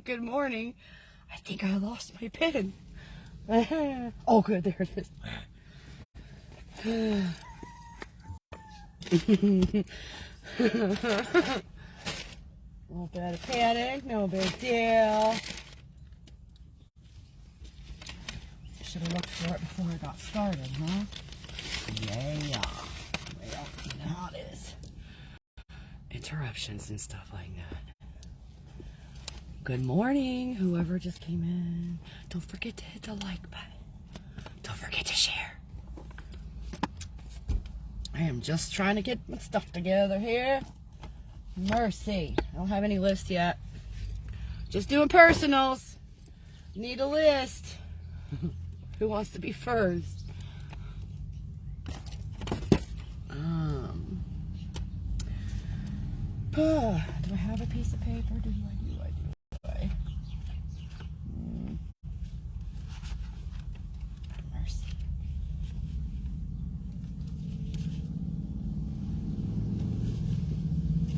Good morning. I think I lost my pen. Oh, good. There it is. A little bit of panic. No big deal. Should have looked for it before I got started, huh? Yeah. Well, you know how it is. Interruptions and stuff like that. Good morning, whoever just came in. Don't forget to hit the like button. Don't forget to share. I am just trying to get my stuff together here. Mercy. I don't have any list yet. Just doing personals. Need a list. Who wants to be first? Do I have a piece of paper? Do I? Mercy.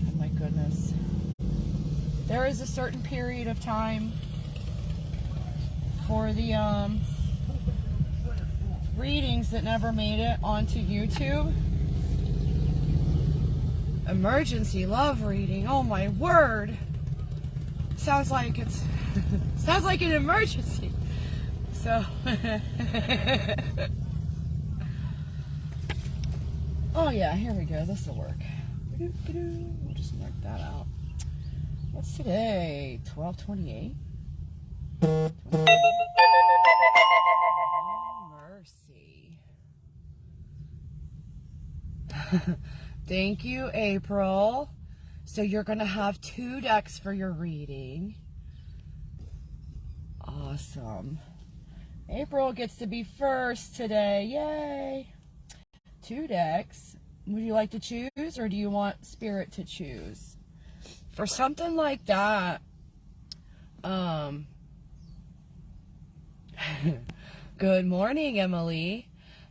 Oh my goodness. There is a certain period of time for the readings that never made it onto YouTube. Emergency love reading. Oh my word. Sounds like it's sounds like an emergency. So oh yeah, here we go. This will work. We'll just mark that out. What's today? 12/28. Mercy. Thank you, April. So you're going to have 2 decks for your reading. Awesome. April gets to be first today. Yay. 2 decks. Would you like to choose, or do you want Spirit to choose? For something like that, good morning, Emily.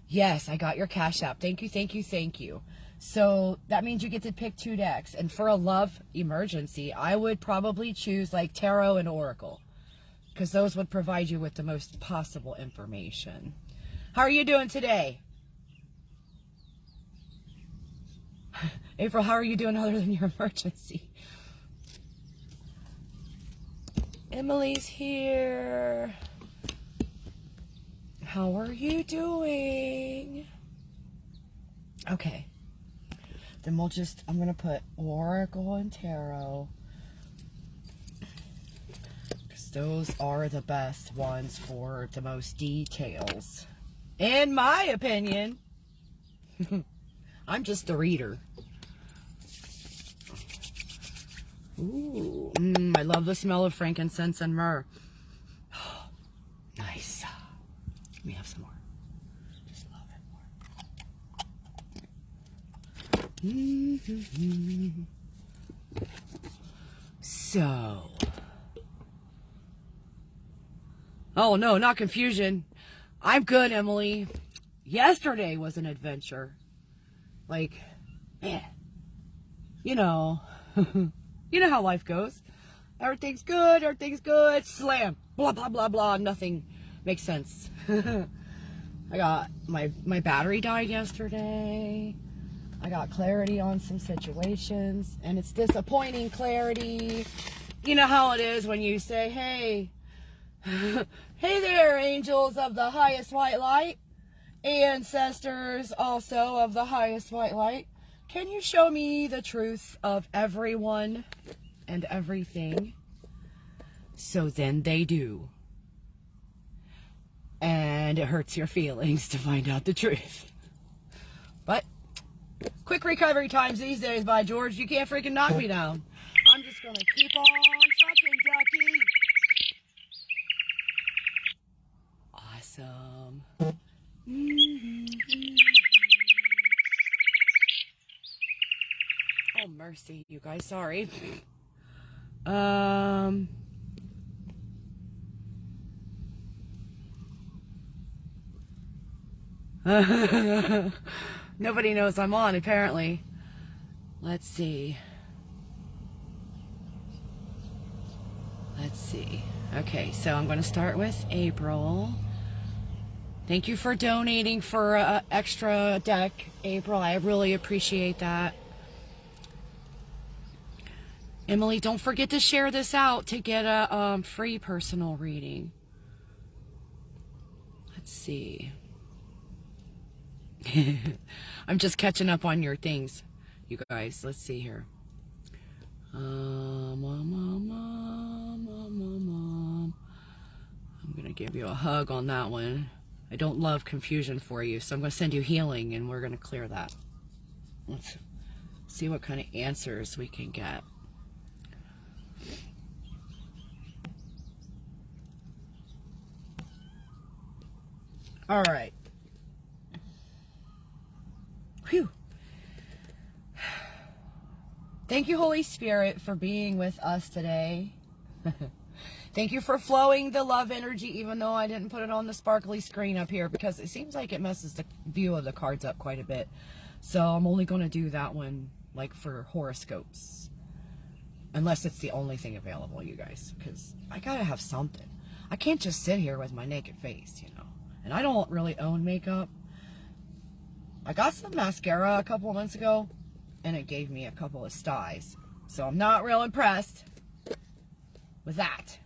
Yes, I got your Cash App. Thank you. So that means you get to pick 2 decks. And for a love emergency, I would probably choose like Tarot and Oracle, because those would provide you with the most possible information. How are you doing today? April, how are you doing other than your emergency? Emily's here. How are you doing? Okay. Then I'm going to put Oracle and Tarot, because those are the best ones for the most details. In my opinion. I'm just the reader. Ooh, I love the smell of frankincense and myrrh. Nice. Let me have some more. Just love it more. So. Oh no, not confusion. I'm good, Emily. Yesterday was an adventure. Like, man, you know how life goes. Everything's good, slam, blah, blah, blah, blah, nothing makes sense. I got, my battery died yesterday. I got clarity on some situations, and it's disappointing clarity. You know how it is when you say, hey, hey there, angels of the highest white light, ancestors also of the highest white light. Can you show me the truth of everyone and everything? So then they do. And it hurts your feelings to find out the truth. But quick recovery times these days, by George. You can't freaking knock me down. I'm just going to keep on trucking, Ducky. Awesome. Oh, mercy, you guys. Sorry. Nobody knows I'm on, apparently. Let's see. Okay, so I'm going to start with April. Thank you for donating for extra deck, April. I really appreciate that. Emily, don't forget to share this out to get a free personal reading. Let's see. I'm just catching up on your things, you guys. Let's see here. I'm going to give you a hug on that one. I don't love confusion for you, so I'm going to send you healing, and we're going to clear that. Let's see what kind of answers we can get. All right. Whew. Thank you, Holy Spirit, for being with us today. Thank you for flowing the love energy, even though I didn't put it on the sparkly screen up here, because it seems like it messes the view of the cards up quite a bit. So I'm only going to do that one, like, for horoscopes. Unless it's the only thing available, you guys, because I got to have something. I can't just sit here with my naked face, you know. And I don't really own makeup. I got some mascara a couple of months ago, and it gave me a couple of styes. So I'm not real impressed with that.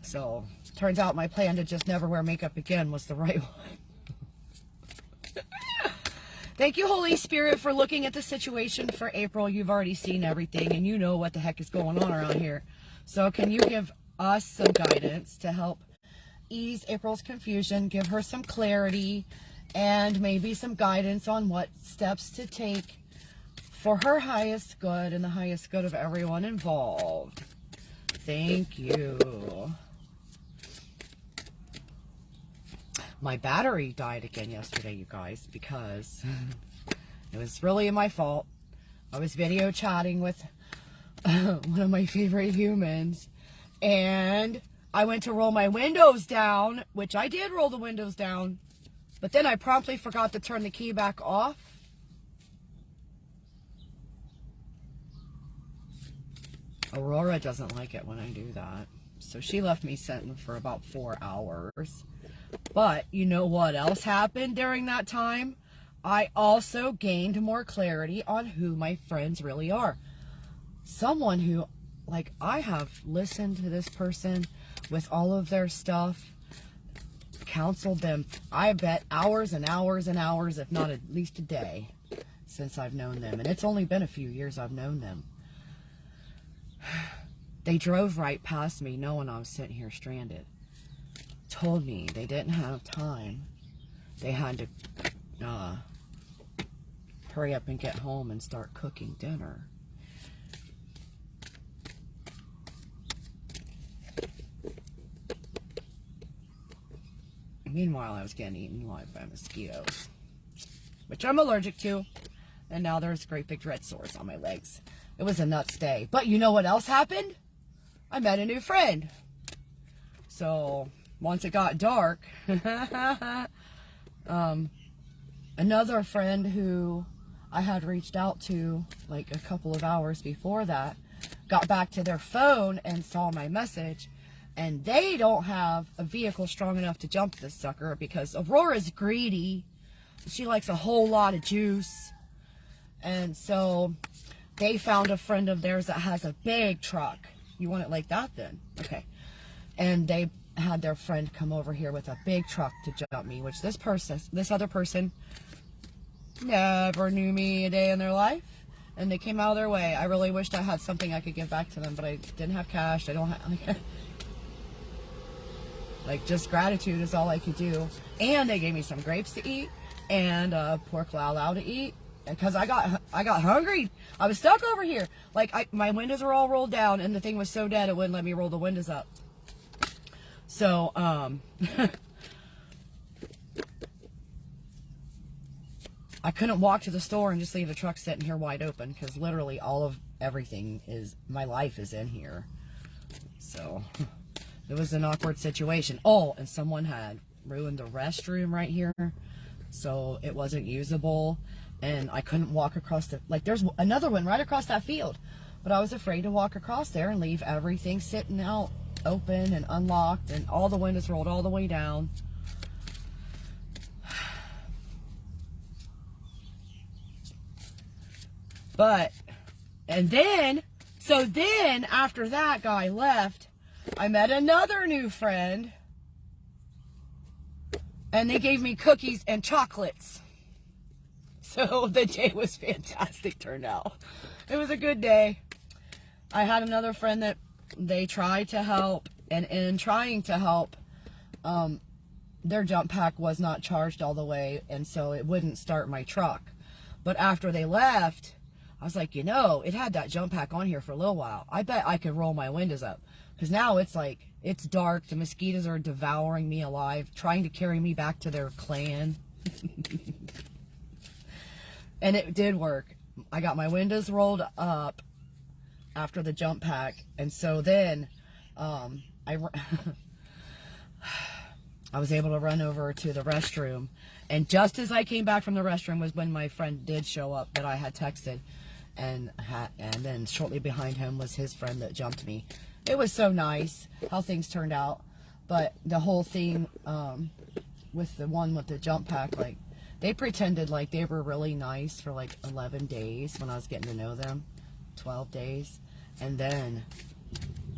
So, turns out my plan to just never wear makeup again was the right one. Thank you, Holy Spirit, for looking at the situation for April. You've already seen everything, and you know what the heck is going on around here. So, can you give us some guidance to help ease April's confusion, give her some clarity, and maybe some guidance on what steps to take for her highest good and the highest good of everyone involved. Thank you. My battery died again yesterday, you guys, because it was really my fault. I was video chatting with one of my favorite humans, and I went to roll my windows down, which I did roll the windows down, but then I promptly forgot to turn the key back off. Aurora doesn't like it when I do that. So she left me sitting for about 4 hours. But you know what else happened during that time? I also gained more clarity on who my friends really are. Someone who, like, I have listened to this person with all of their stuff, counseled them, I bet, hours and hours and hours, if not at least a day, since I've known them. And it's only been a few years I've known them. They drove right past me knowing I was sitting here stranded. Told me they didn't have time. They had to hurry up and get home and start cooking dinner. Meanwhile, I was getting eaten alive by mosquitoes, which I'm allergic to. And now there's great big red sores on my legs. It was a nuts day. But you know what else happened? I met a new friend. So once it got dark, another friend who I had reached out to like a couple of hours before that got back to their phone and saw my message. And they don't have a vehicle strong enough to jump this sucker because Aurora's greedy. She likes a whole lot of juice. And so they found a friend of theirs that has a big truck. You want it like that then? Okay. And they had their friend come over here with a big truck to jump me, which this other person never knew me a day in their life. And they came out of their way. I really wished I had something I could give back to them, but I didn't have cash. I don't have... Like, just gratitude is all I could do. And they gave me some grapes to eat and pork lao lao to eat because I got hungry. I was stuck over here. Like, my windows were all rolled down and the thing was so dead it wouldn't let me roll the windows up. So, I couldn't walk to the store and just leave the truck sitting here wide open because literally all of everything my life is in here. So... It was an awkward situation. Oh, and someone had ruined the restroom right here, so it wasn't usable, and I couldn't walk across the... Like, there's another one right across that field, But I was afraid to walk across there and leave everything sitting out open and unlocked and all the windows rolled all the way down. But, and then, so then after that guy left, I met another new friend, and they gave me cookies and chocolates. So the day was fantastic, turned out. It was a good day. I had another friend that they tried to help, and in trying to help, their jump pack was not charged all the way, and so it wouldn't start my truck. But after they left, I was like, you know, it had that jump pack on here for a little while. I bet I could roll my windows up. Because now it's like, it's dark. The mosquitoes are devouring me alive, trying to carry me back to their clan. And it did work. I got my windows rolled up after the jump pack. And so then I was able to run over to the restroom. And just as I came back from the restroom was when my friend did show up that I had texted. And then shortly behind him was his friend that jumped me. It was so nice how things turned out. But the whole thing with the one with the jump pack, like, they pretended like they were really nice for like 11 days when I was getting to know them. 12 days. And then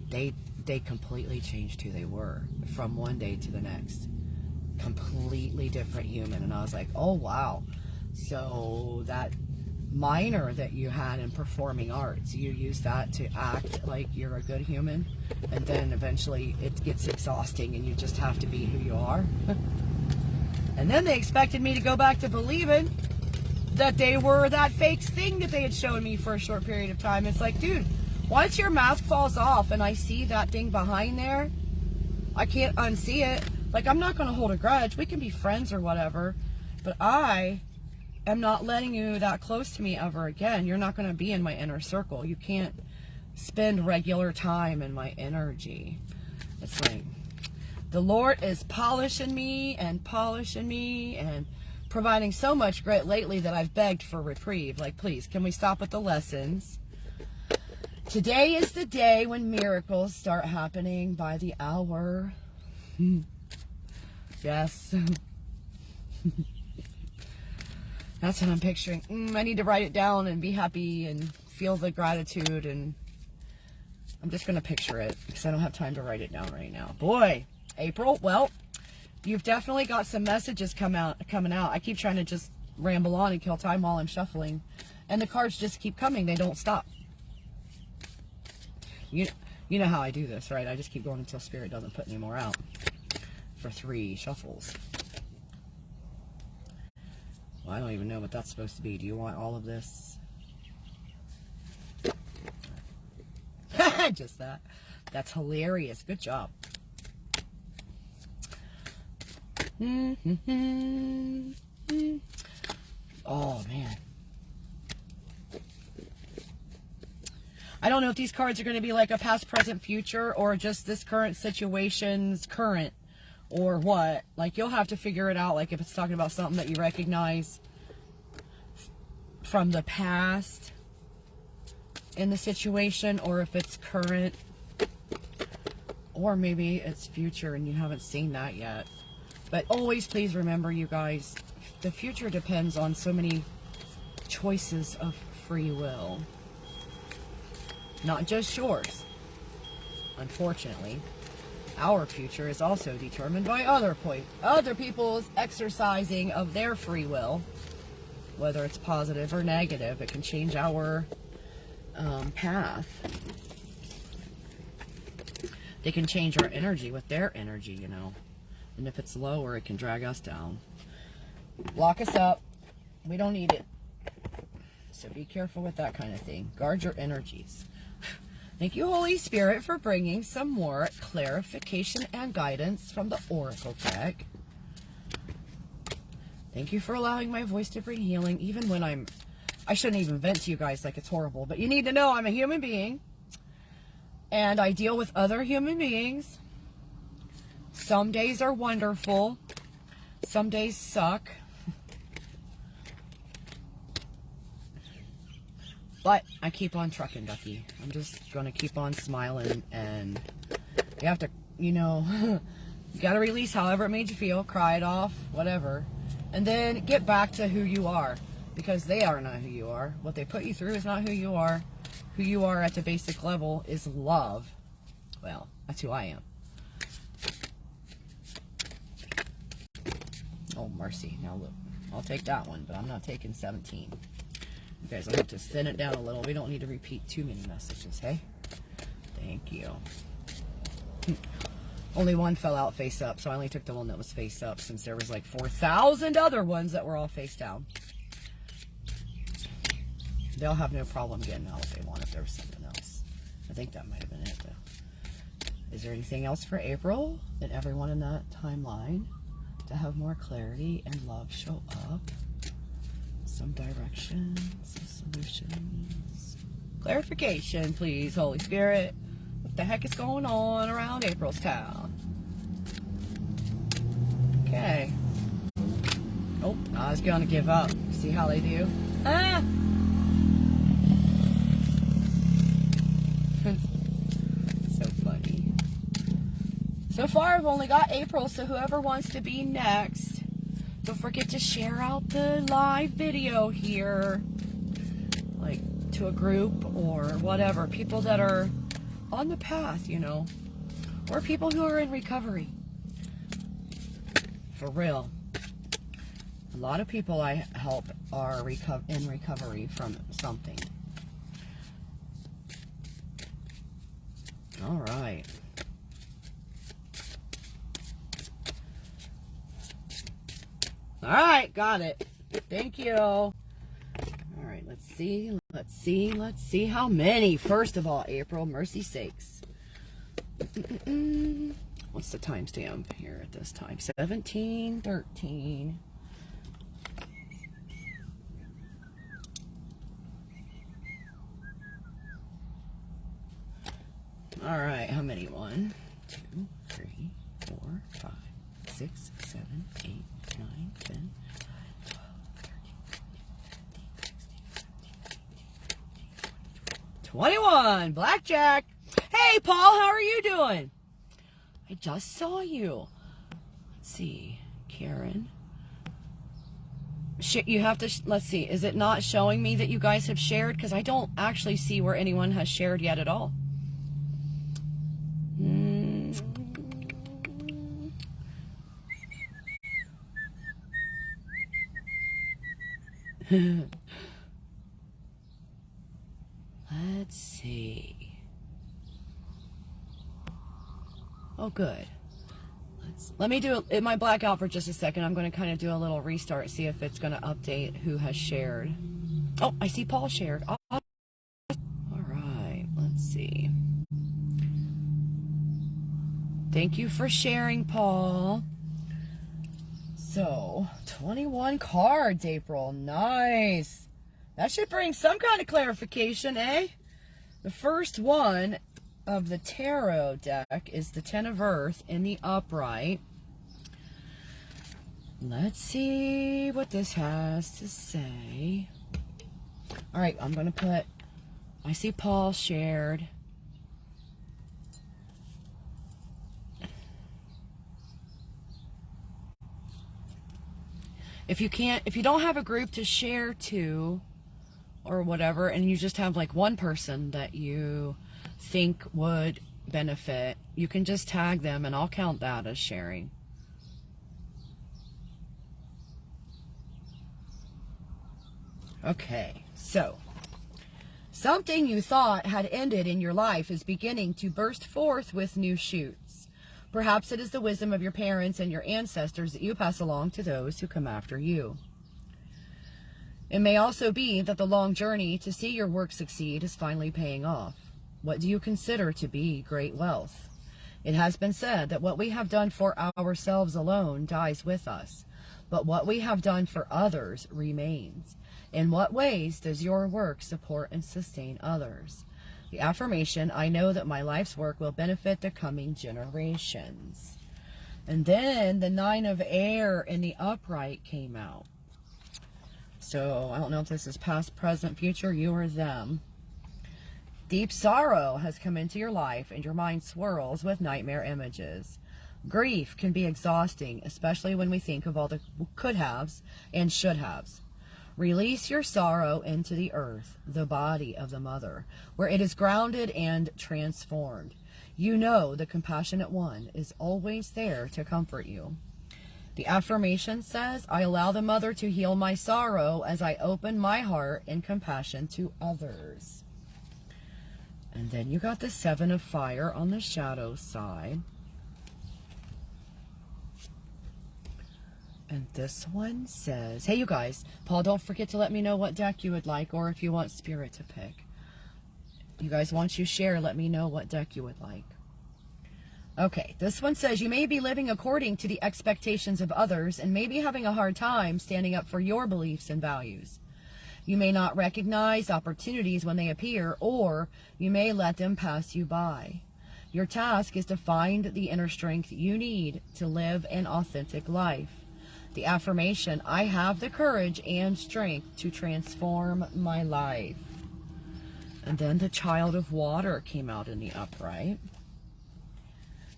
they completely changed who they were from one day to the next. Completely different human. And I was like, oh wow. So that minor that you had in performing arts, you use that to act like you're a good human, and then eventually it gets exhausting and you just have to be who you are. And then they expected me to go back to believing that they were that fake thing that they had shown me for a short period of time. It's like, dude, once your mask falls off and I see that thing behind there, I can't unsee it. Like, I'm not going to hold a grudge. We can be friends or whatever, but I am not letting you that close to me ever again. You're not going to be in my inner circle. You can't spend regular time in my energy. It's like the Lord is polishing me and providing so much grit lately that I've begged for reprieve. Like, please, can we stop with the lessons? Today is the day when miracles start happening by the hour. Yes. That's what I'm picturing. I need to write it down and be happy and feel the gratitude, and I'm just going to picture it because I don't have time to write it down right now. Boy, April, well, you've definitely got some messages coming out. I keep trying to just ramble on and kill time while I'm shuffling, and the cards just keep coming. They don't stop. You know how I do this, right? I just keep going until Spirit doesn't put any more out for 3 shuffles. Well, I don't even know what that's supposed to be. Do you want all of this? Just that. That's hilarious. Good job. Oh, man. I don't know if these cards are going to be like a past, present, future, or just this current situation's current. Or what? Like, you'll have to figure it out. Like, if it's talking about something that you recognize from the past in the situation, or if it's current, or maybe it's future and you haven't seen that yet. But always please remember, you guys, the future depends on so many choices of free will. Not just yours. Unfortunately, our future is also determined by other people's exercising of their free will, whether it's positive or negative. It can change our path. They can change our energy with their energy, you know. And if it's lower, it can drag us down. Lock us up. We don't need it. So be careful with that kind of thing. Guard your energies. Thank you, Holy Spirit, for bringing some more clarification and guidance from the Oracle deck. Thank you for allowing my voice to bring healing, even when I shouldn't even vent to you guys like it's horrible, but you need to know I'm a human being, and I deal with other human beings. Some days are wonderful. Some days suck. But I keep on trucking, Ducky. I'm just going to keep on smiling, and you have to, you know, you got to release however it made you feel, cry it off, whatever, and then get back to who you are, because they are not who you are. What they put you through is not who you are. Who you are at the basic level is love. Well, that's who I am. Oh, mercy. Now look, I'll take that one, but I'm not taking 17. You guys, I'll have to thin it down a little. We don't need to repeat too many messages, hey? Thank you. Only one fell out face up, so I only took the one that was face up, since there was like 4,000 other ones that were all face down. They'll have no problem getting out if they want, if there was something else. I think that might have been it, though. Is there anything else for April and everyone in that timeline to have more clarity and love show up? Some direction, some solutions. Clarification, please, Holy Spirit. What the heck is going on around April's town? Okay. Oh, I was going to give up. See how they do? Ah! So funny. So far, I've only got April, so whoever wants to be next, don't forget to share out the live video here, like to a group or whatever. People that are on the path, you know, or people who are in recovery. For real. A lot of people I help are in recovery from something. All right. All right, got it. Thank you. All right, let's see how many. First of all, April, mercy sakes. What's the timestamp here at this time? 17:13. All right, how many? 1, 2, 3, 4, 5, 6, 7, 8, 9, 10, 12, 13, 14, 15, 16, 17, 21. Blackjack. Hey, Paul, how are you doing? I just saw you. Let's see. Karen. You have to, let's see. Is it not showing me that you guys have shared? Because I don't actually see where anyone has shared yet at all. Let's see. Oh, good. Let me do it might black out for just a second. I'm going to kind of do a little restart, see if it's going to update who has shared. Oh, I see Paul shared. Oh, all right, let's see. Thank you for sharing, Paul. So, 21 cards, April. Nice. That should bring some kind of clarification, eh? The first one of the tarot deck is the Ten of Earth in the upright. Let's see what this has to say. All right, I'm going to put, I see Paul shared. If you don't have a group to share to or whatever, and you just have like one person that you think would benefit, you can just tag them and I'll count that as sharing. Okay, so something you thought had ended in your life is beginning to burst forth with new shoots. Perhaps it is the wisdom of your parents and your ancestors that you pass along to those who come after you. It may also be that the long journey to see your work succeed is finally paying off. What do you consider to be great wealth? It has been said that what we have done for ourselves alone dies with us, but what we have done for others remains. In what ways does your work support and sustain others? The affirmation, I know that my life's work will benefit the coming generations. And then the Nine of Air in the upright came out. So I don't know if this is past, present, future, you or them. Deep sorrow has come into your life and your mind swirls with nightmare images. Grief can be exhausting, especially when we think of all the could-haves and should-haves. Release your sorrow into the earth, the body of the mother, where it is grounded and transformed. You know the compassionate one is always there to comfort you. The affirmation says, I allow the mother to heal my sorrow as I open my heart in compassion to others. And then you got the 7 of fire on the shadow side. And this one says, hey, you guys, Paul, don't forget to let me know what deck you would like or if you want Spirit to pick. You guys, once you share, let me know what deck you would like. Okay, this one says, you may be living according to the expectations of others and may be having a hard time standing up for your beliefs and values. You may not recognize opportunities when they appear, or you may let them pass you by. Your task is to find the inner strength you need to live an authentic life. The affirmation, I have the courage and strength to transform my life. And then the Child of Water came out in the upright.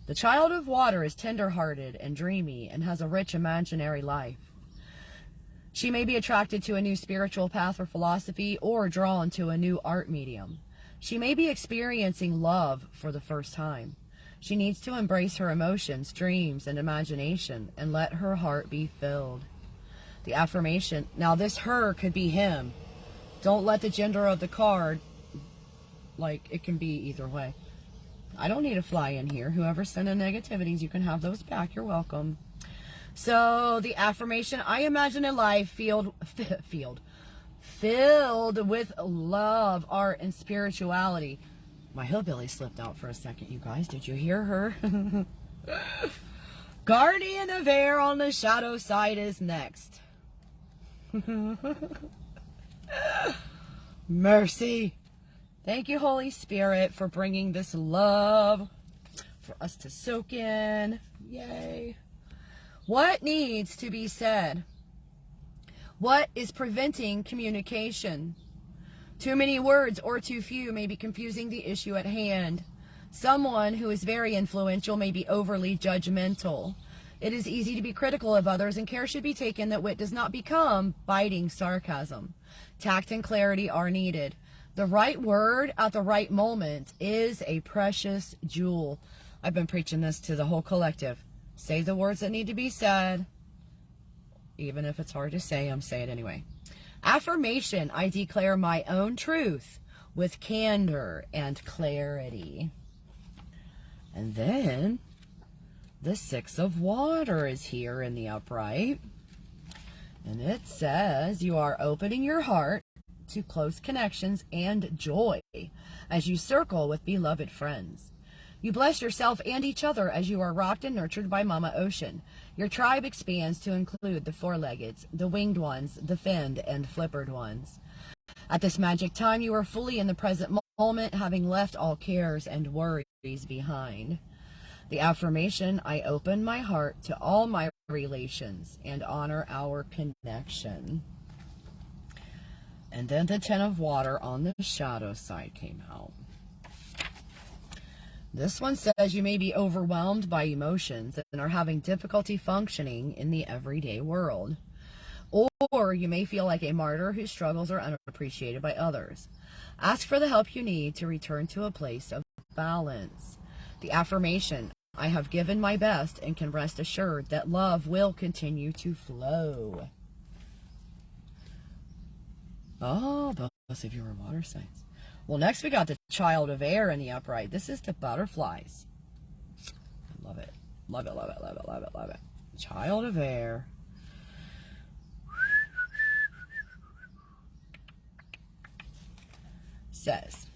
The Child of Water is tender-hearted and dreamy and has a rich imaginary life. She may be attracted to a new spiritual path or philosophy or drawn to a new art medium. She may be experiencing love for the first time. She needs to embrace her emotions, dreams, and imagination and let her heart be filled. The affirmation, now this her could be him. Don't let the gender of the card, like it can be either way. I don't need a fly in here. Whoever sent in negativities, you can have those back. You're welcome. So the affirmation, I imagine a life filled with love, art, and spirituality. My hillbilly slipped out for a second, you guys. Did you hear her? Guardian of Air on the shadow side is next. Mercy. Thank you, Holy Spirit, for bringing this love for us to soak in. Yay. What needs to be said? What is preventing communication? Too many words or too few may be confusing the issue at hand. Someone who is very influential may be overly judgmental. It is easy to be critical of others, and care should be taken that wit does not become biting sarcasm. Tact and clarity are needed. The right word at the right moment is a precious jewel. I've been preaching this to the whole collective. Say the words that need to be said. Even if it's hard to say, I'm saying it anyway. Affirmation, I declare my own truth with candor and clarity. And then the 6 of Water is here in the upright. And it says, you are opening your heart to close connections and joy as you circle with beloved friends. You bless yourself and each other as you are rocked and nurtured by Mama Ocean. Your tribe expands to include the four-leggeds, the winged ones, the finned and flippered ones. At this magic time, you are fully in the present moment, having left all cares and worries behind. The affirmation, I open my heart to all my relations and honor our connection. And then the 10 of Water on the shadow side came out. This one says you may be overwhelmed by emotions and are having difficulty functioning in the everyday world. Or you may feel like a martyr whose struggles are unappreciated by others. Ask for the help you need to return to a place of balance. The affirmation, I have given my best and can rest assured that love will continue to flow. Oh, both of you are water signs. Well, next we got the Child of Air in the upright. This is the butterflies. I love it. Love it, love it, love it, love it, love it. Child of Air. Says,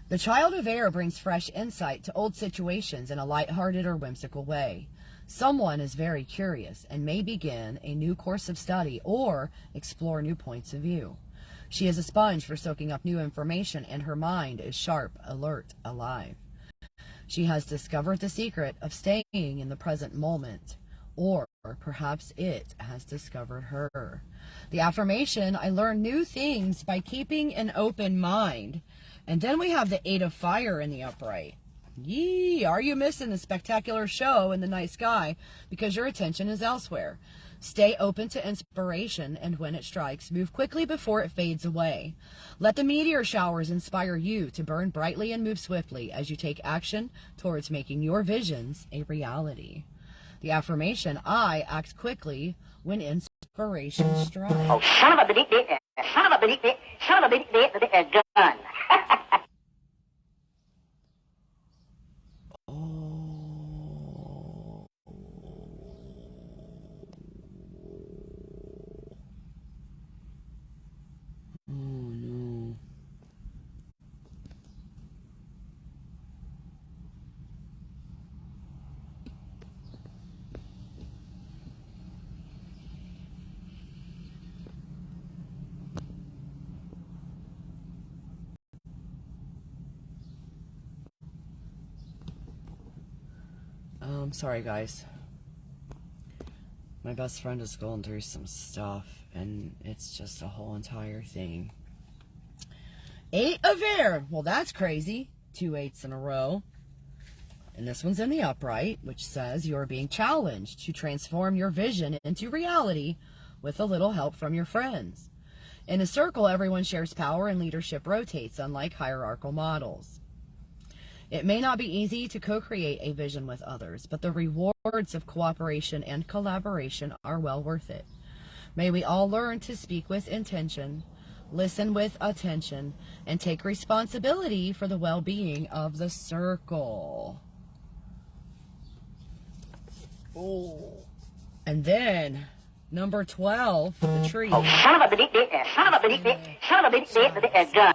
the Child of Air brings fresh insight to old situations in a lighthearted or whimsical way. Someone is very curious and may begin a new course of study or explore new points of view. She is a sponge for soaking up new information, and her mind is sharp, alert, alive. She has discovered the secret of staying in the present moment. or perhaps it has discovered her. The affirmation, I learn new things by keeping an open mind. And then we have the 8 of fire in the upright. Yee, are you missing the spectacular show in the night sky because your attention is elsewhere? Stay open to inspiration, and when it strikes, move quickly before it fades away. Let the meteor showers inspire you to burn brightly and move swiftly as you take action towards making your visions a reality. The affirmation, I act quickly when inspiration strikes. Oh, son of a bitch, son of a bitch, son of a bitch, gun. Sorry guys. My best friend is going through some stuff, and it's just a whole entire thing. 8 of air. Well, that's crazy. 2 8s in a row. And this one's in the upright, which says you're being challenged to transform your vision into reality with a little help from your friends. In a circle, everyone shares power and leadership rotates, unlike hierarchical models. It may not be easy to co-create a vision with others, but the rewards of cooperation and collaboration are well worth it. May we all learn to speak with intention, listen with attention, and take responsibility for the well-being of the circle. Oh. And then, number 12, the tree. Oh, son of a bitch, son of a bitch, son of a bitch, gun.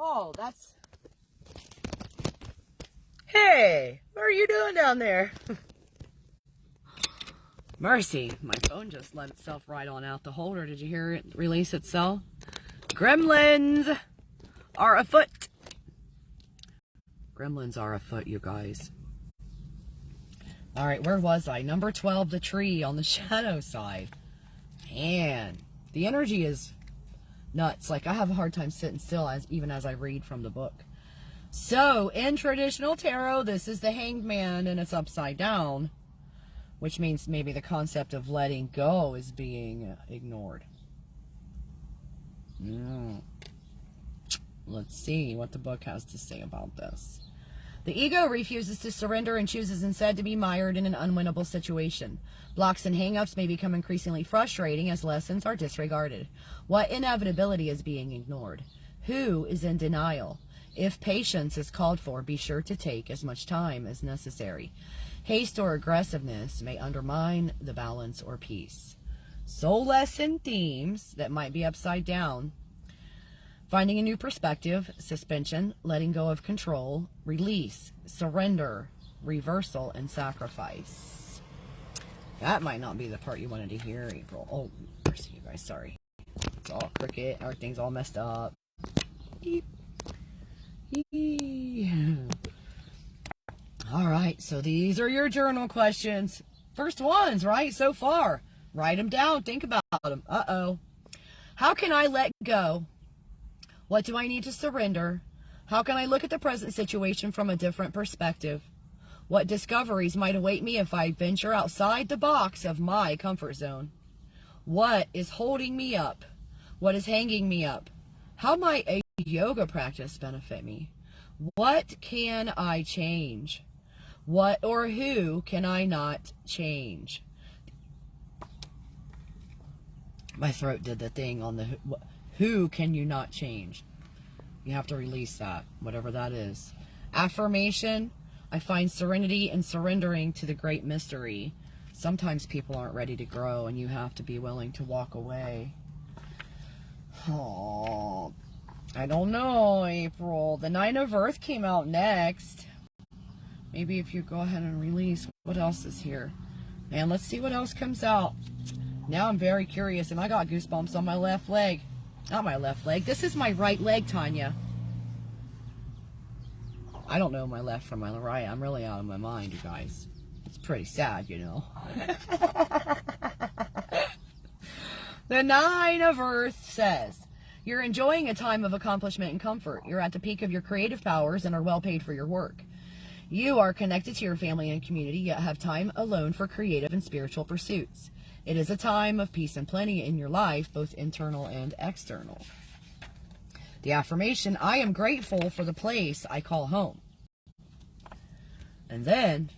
Oh, that's... Hey, what are you doing down there? Mercy, my phone just let itself right on out the holder. Did you hear it release itself? Gremlins are afoot. Gremlins are afoot, you guys. All right, where was I? Number 12, the tree on the shadow side. Man, the energy is nuts. Like, I have a hard time sitting still even as I read from the book. So, in traditional tarot, this is the Hanged Man, and it's upside down, which means maybe the concept of letting go is being ignored. Let's see what the book has to say about this. The ego refuses to surrender and chooses instead to be mired in an unwinnable situation. Blocks and hang-ups may become increasingly frustrating as lessons are disregarded. What inevitability is being ignored? Who is in denial? If patience is called for, be sure to take as much time as necessary. Haste or aggressiveness may undermine the balance or peace. Soul lesson themes that might be upside down. Finding a new perspective, suspension, letting go of control, release, surrender, reversal, and sacrifice. That might not be the part you wanted to hear, April. Oh, mercy, you guys, sorry. It's all crooked. Everything's all messed up. Eep. All right, so these are your journal questions. First ones, right, so far. Write them down. Think about them. Uh-oh. How can I let go? What do I need to surrender? How can I look at the present situation from a different perspective? What discoveries might await me if I venture outside the box of my comfort zone? What is holding me up? What is hanging me up? How might a yoga practice benefit me? What can I change? What or who can I not change? My throat did the thing on the who can you not change? You have to release that, whatever that is. Affirmation, I find serenity in surrendering to the great mystery. Sometimes people aren't ready to grow and you have to be willing to walk away. Oh, I don't know, April. The 9 of Earth came out next. Maybe if you go ahead and release, what else is here? Man, let's see what else comes out. Now I'm very curious, and I got goosebumps on my left leg. Not my left leg. This is my right leg, Tanya. I don't know my left from my right. I'm really out of my mind, you guys. It's pretty sad, you know. The 9 of Earth says, you're enjoying a time of accomplishment and comfort. You're at the peak of your creative powers and are well paid for your work. You are connected to your family and community, yet have time alone for creative and spiritual pursuits. It is a time of peace and plenty in your life, both internal and external. The affirmation, I am grateful for the place I call home. And then,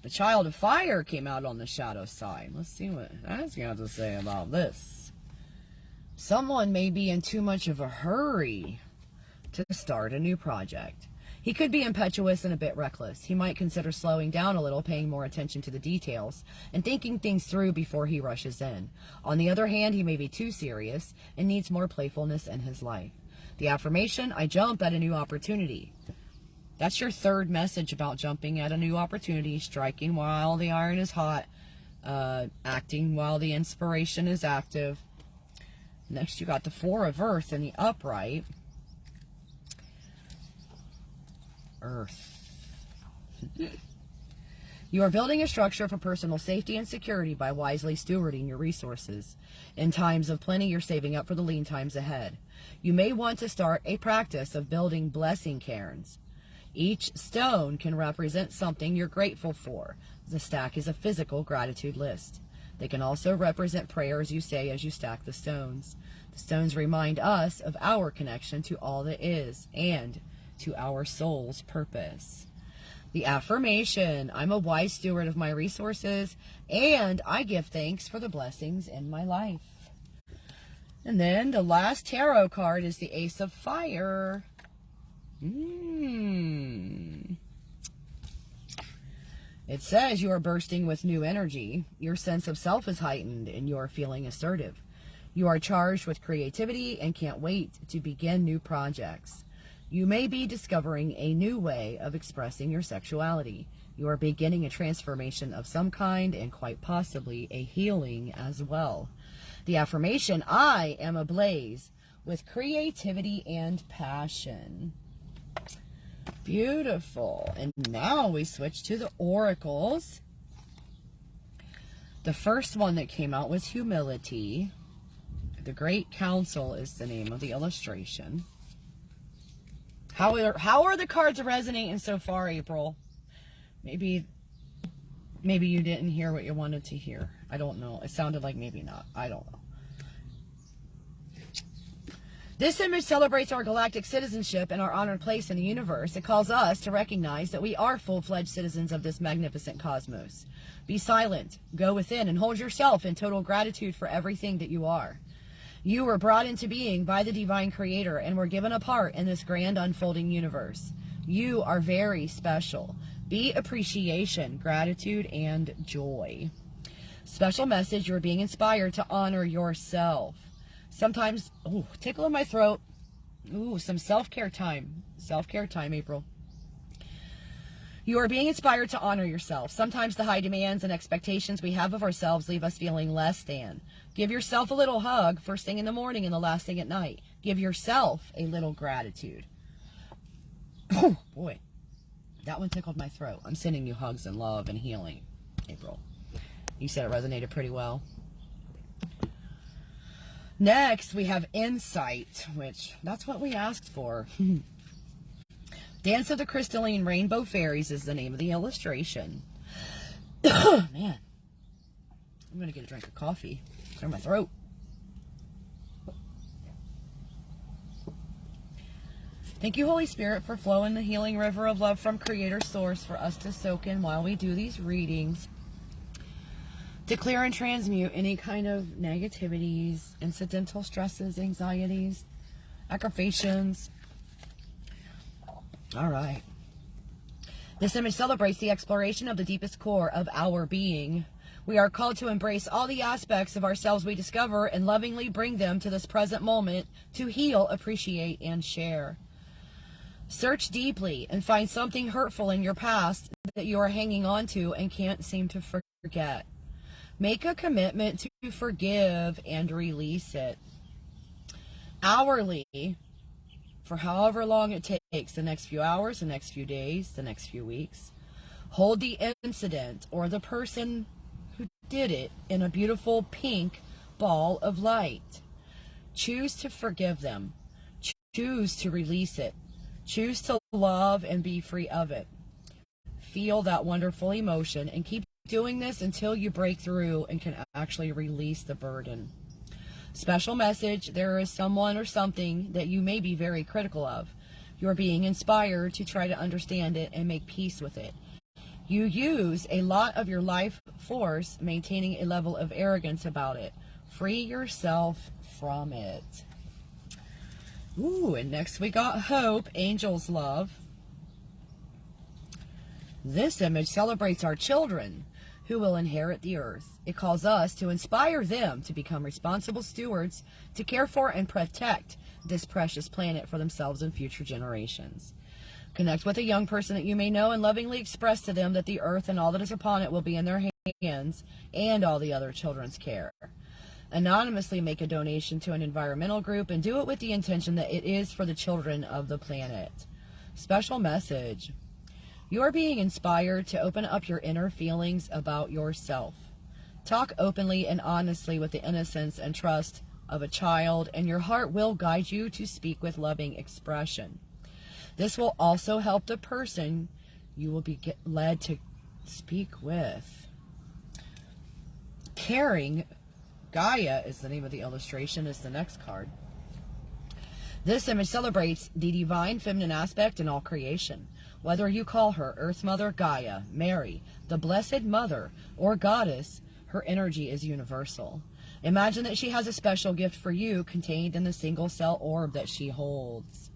the Child of Fire came out on the shadow side. Let's see what that's got to say about this. Someone may be in too much of a hurry to start a new project. He could be impetuous and a bit reckless. He might consider slowing down a little, paying more attention to the details, and thinking things through before he rushes in. On the other hand, he may be too serious and needs more playfulness in his life. The affirmation, I jump at a new opportunity. That's your third message about jumping at a new opportunity, striking while the iron is hot, acting while the inspiration is active. Next, you got the 4 of Earth in the upright. Earth. You are building a structure for personal safety and security by wisely stewarding your resources. In times of plenty, you're saving up for the lean times ahead. You may want to start a practice of building blessing cairns. Each stone can represent something you're grateful for. The stack is a physical gratitude list. They can also represent prayers you say as you stack the stones. The stones remind us of our connection to all that is and to our soul's purpose. The affirmation, I'm a wise steward of my resources and I give thanks for the blessings in my life. And then the last tarot card is the Ace of Fire. It says you are bursting with new energy. Your sense of self is heightened and you are feeling assertive. You are charged with creativity and can't wait to begin new projects. You may be discovering a new way of expressing your sexuality. You are beginning a transformation of some kind and quite possibly a healing as well. The affirmation, I am ablaze with creativity and passion. Beautiful. And now we switch to the oracles. The first one that came out was humility. The Great Council is the name of the illustration. How are the cards resonating so far, April? Maybe you didn't hear what you wanted to hear. I don't know. It sounded like maybe not. I don't know. This image celebrates our galactic citizenship and our honored place in the universe. It calls us to recognize that we are full-fledged citizens of this magnificent cosmos. Be silent, go within, and hold yourself in total gratitude for everything that you are. You were brought into being by the divine creator and were given a part in this grand unfolding universe. You are very special. Be appreciation, gratitude, and joy. Special message, you're being inspired to honor yourself. Sometimes, tickle in my throat. Some self-care time. Self-care time, April. You are being inspired to honor yourself. Sometimes the high demands and expectations we have of ourselves leave us feeling less than. Give yourself a little hug first thing in the morning and the last thing at night. Give yourself a little gratitude. Oh, boy. That one tickled my throat. I'm sending you hugs and love and healing, April. You said it resonated pretty well. Next, we have insight, which that's what we asked for. Dance of the Crystalline Rainbow Fairies is the name of the illustration. Man, I'm going to get a drink of coffee. Clear my throat. Thank you, Holy Spirit, for flowing the healing river of love from Creator Source for us to soak in while we do these readings. To clear and transmute any kind of negativities, incidental stresses, anxieties, aggravations. All right. This image celebrates the exploration of the deepest core of our being. We are called to embrace all the aspects of ourselves we discover and lovingly bring them to this present moment to heal, appreciate, and share. Search deeply and find something hurtful in your past that you are hanging on to and can't seem to forget. Make a commitment to forgive and release it. hourly for however long it takes, the next few hours, the next few days, the next few weeks. Hold the incident or the person who did it in a beautiful pink ball of light. Choose to forgive them. Choose to release it. Choose to love and be free of it. Feel that wonderful emotion and keep doing this until you break through and can actually release the burden. Special message: there is someone or something that you may be very critical of. You are being inspired to try to understand it and make peace with it. You use a lot of your life force maintaining a level of arrogance about it. Free yourself from it. Ooh, and next we got hope, angel's love. This image celebrates our children who will inherit the earth. It calls us to inspire them to become responsible stewards to care for and protect this precious planet for themselves and future generations. Connect with a young person that you may know and lovingly express to them that the earth and all that is upon it will be in their hands and all the other children's care. Anonymously make a donation to an environmental group and do it with the intention that it is for the children of the planet. Special message: you are being inspired to open up your inner feelings about yourself. Talk openly and honestly with the innocence and trust of a child, and your heart will guide you to speak with loving expression. This will also help the person you will be led to speak with. Caring, Gaia is the name of the illustration, is the next card. This image celebrates the divine feminine aspect in all creation. Whether you call her Earth Mother Gaia, Mary, the Blessed Mother, or Goddess, her energy is universal. Imagine that she has a special gift for you contained in the single cell orb that she holds.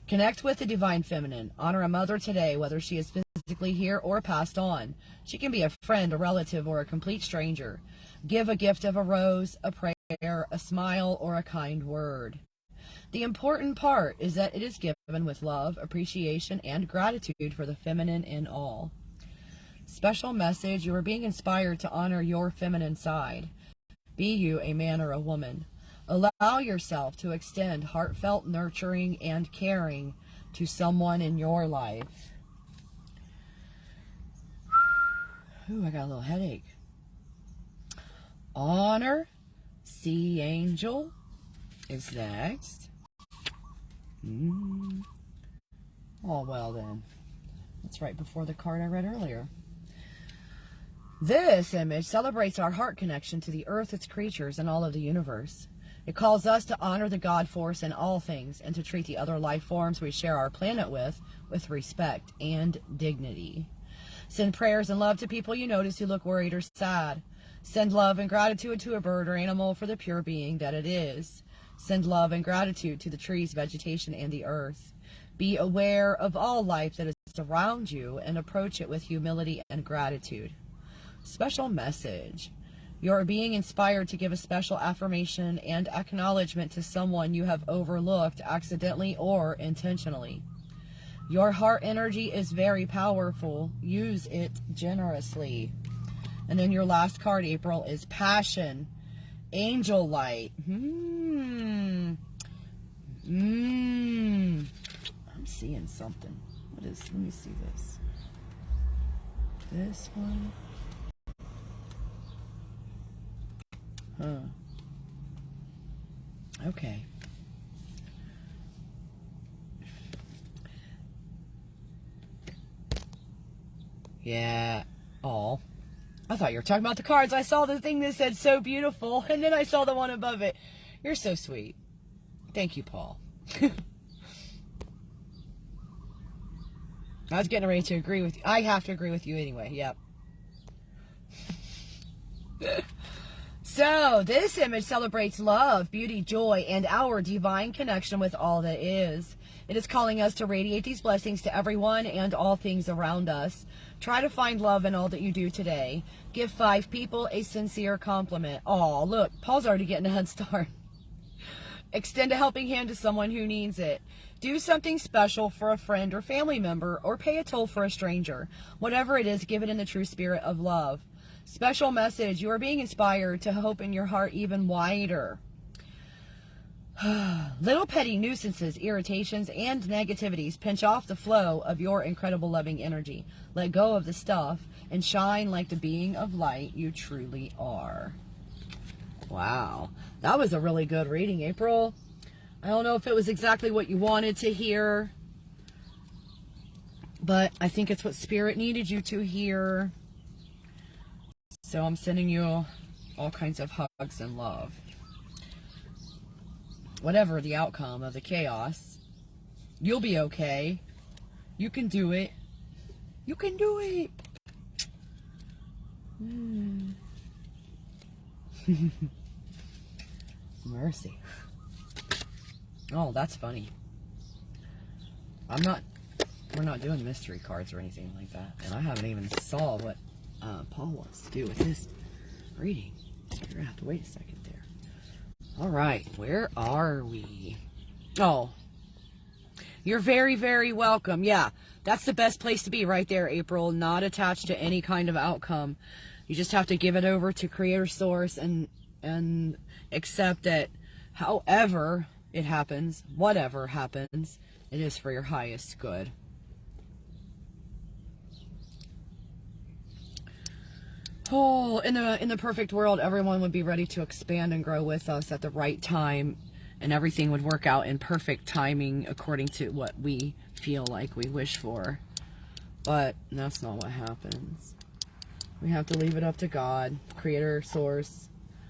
Connect with the divine feminine. Honor a mother today, whether she is physically here or passed on. She can be a friend, a relative, or a complete stranger. Give a gift of a rose, a prayer, a smile, or a kind word. The important part is that it is given with love, appreciation, and gratitude for the feminine in all. Special message: you are being inspired to honor your feminine side. Be you a man or a woman. Allow yourself to extend heartfelt nurturing and caring to someone in your life. Ooh, I got a little headache. Honor, Sea Angel is next. Oh, well then. That's right before the card I read earlier. This image celebrates our heart connection to the earth, its creatures, and all of the universe. It calls us to honor the God force in all things and to treat the other life forms we share our planet with respect and dignity. Send prayers and love to people you notice who look worried or sad. Send love and gratitude to a bird or animal for the pure being that it is. Send love and gratitude to the trees, vegetation, and the earth. Be aware of all life that is around you and approach it with humility and gratitude. Special message: you are being inspired to give a special affirmation and acknowledgement to someone you have overlooked accidentally or intentionally. Your heart energy is very powerful. Use it generously. And then your last card, April, is Passion, Angel Light. I'm seeing something. What is, let me see this. This one. Okay. Yeah. Oh. I thought you were talking about the cards. I saw the thing that said "so beautiful," and then I saw the one above it. You're so sweet. Thank you, Paul. I was getting ready to agree with you. I have to agree with you anyway. Yep. So, this image celebrates love, beauty, joy, and our divine connection with all that is. It is calling us to radiate these blessings to everyone and all things around us. Try to find love in all that you do today. Give 5 people a sincere compliment. Aw, look, Paul's already getting a head start. Extend a helping hand to someone who needs it. Do something special for a friend or family member, or pay a toll for a stranger. Whatever it is, give it in the true spirit of love. Special message: you are being inspired to open your heart even wider. Little petty nuisances, irritations, and negativities pinch off the flow of your incredible loving energy. Let go of the stuff and shine like the being of light you truly are. Wow. That was a really good reading, April. I don't know if it was exactly what you wanted to hear, but I think it's what Spirit needed you to hear. So I'm sending you all kinds of hugs and love. Whatever the outcome of the chaos, you'll be okay. You can do it. You can do it. Mercy. Oh, that's funny. We're not doing mystery cards or anything like that. And I haven't even saw what Paul wants to do with his reading. So you're gonna have to wait a second there. All right, where are we? Oh, you're very, very welcome. Yeah, that's the best place to be right there, April. Not attached to any kind of outcome. You just have to give it over to Creator Source and accept that however it happens, whatever happens, it is for your highest good. Oh, in the perfect world, everyone would be ready to expand and grow with us at the right time, and everything would work out in perfect timing according to what we feel like we wish for. But that's not what happens. We have to leave it up to God, Creator, Source,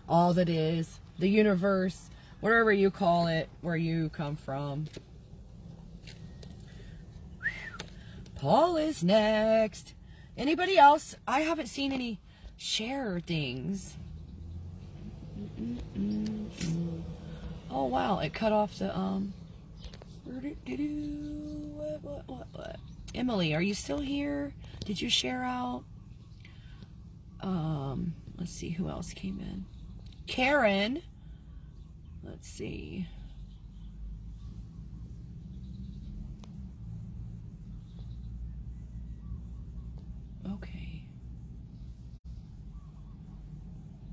all that is, the universe, whatever you call it, where you come from. Paul is next. Anybody else? I haven't seen any share things. Oh wow, it cut off the what? Emily, are you still here? Did you share out? Let's see who else came in. Karen. Let's see. Okay.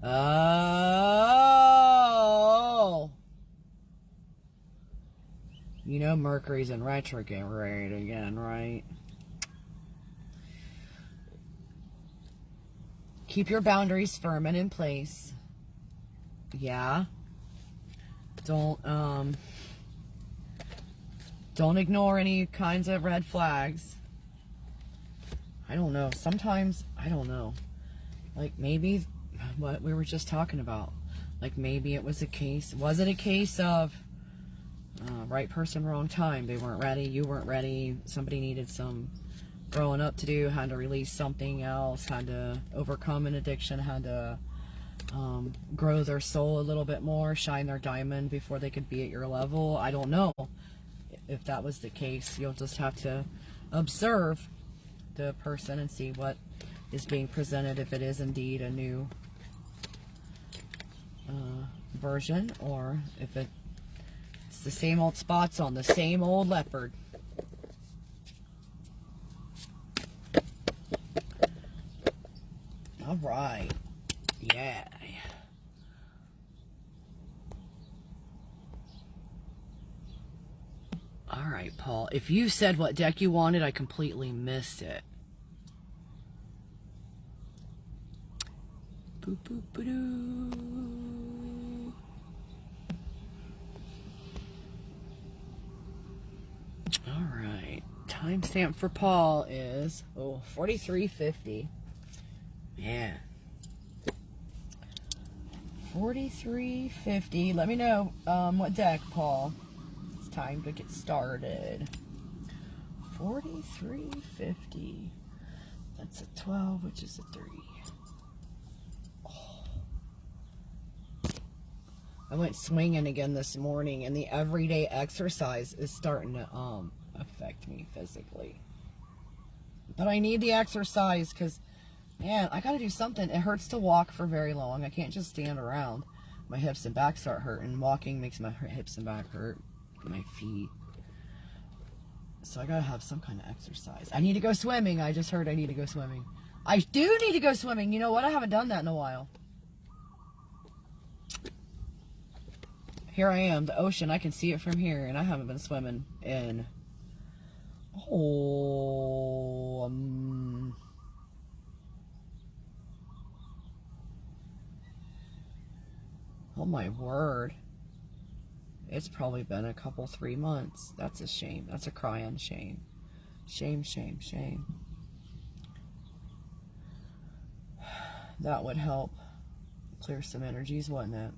Oh. You know Mercury's in retrograde again, right? Keep your boundaries firm and in place. Yeah. Don't ignore any kinds of red flags. I don't know. Sometimes, I don't know. Like maybe what we were just talking about. Like maybe it was a case. Was it a case of right person, wrong time? They weren't ready. You weren't ready. Somebody needed some growing up to do. Had to release something else. Had to overcome an addiction. Had to grow their soul a little bit more. Shine their diamond before they could be at your level. I don't know if that was the case. You'll just have to observe the person and see what is being presented, if it is indeed a new version, or if it's the same old spots on the same old leopard. All right. Yeah. All right, Paul. If you said what deck you wanted, I completely missed it. Boop, boop, ba-doo. All right. Timestamp for Paul is 43:50. Yeah. 43:50. Let me know what deck, Paul. It's time to get started. 43:50. That's a 12, which is a 3. Oh. I went swinging again this morning, and the everyday exercise is starting to affect me physically. But I need the exercise because, man, I got to do something. It hurts to walk for very long. I can't just stand around. My hips and back start hurting. Walking makes my hips and back hurt. My feet. So I got to have some kind of exercise. I need to go swimming. I just heard I need to go swimming. I do need to go swimming. You know what? I haven't done that in a while. here I am, the ocean, I can see it from here, and I haven't been swimming in, oh my word. It's probably been a couple, 3 months. That's a shame. That's a crying shame. Shame, shame, shame. That would help clear some energies, wouldn't it?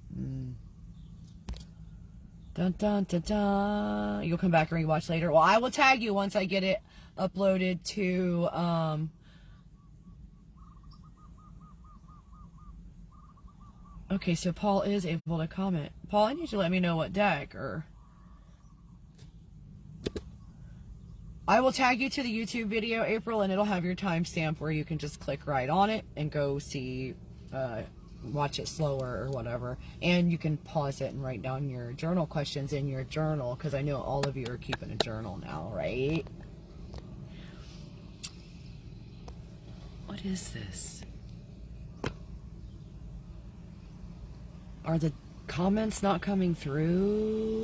Dun, dun, dun, dun. You'll come back and rewatch later. Well, I will tag you once I get it uploaded to, okay, so Paul is able to comment. Paul, I need you to let me know what deck, or I will tag you to the YouTube video, April, and it'll have your timestamp where you can just click right on it and go see, watch it slower or whatever. And you can pause it and write down your journal questions in your journal, because I know all of you are keeping a journal now, right? What is this? Are the comments not coming through?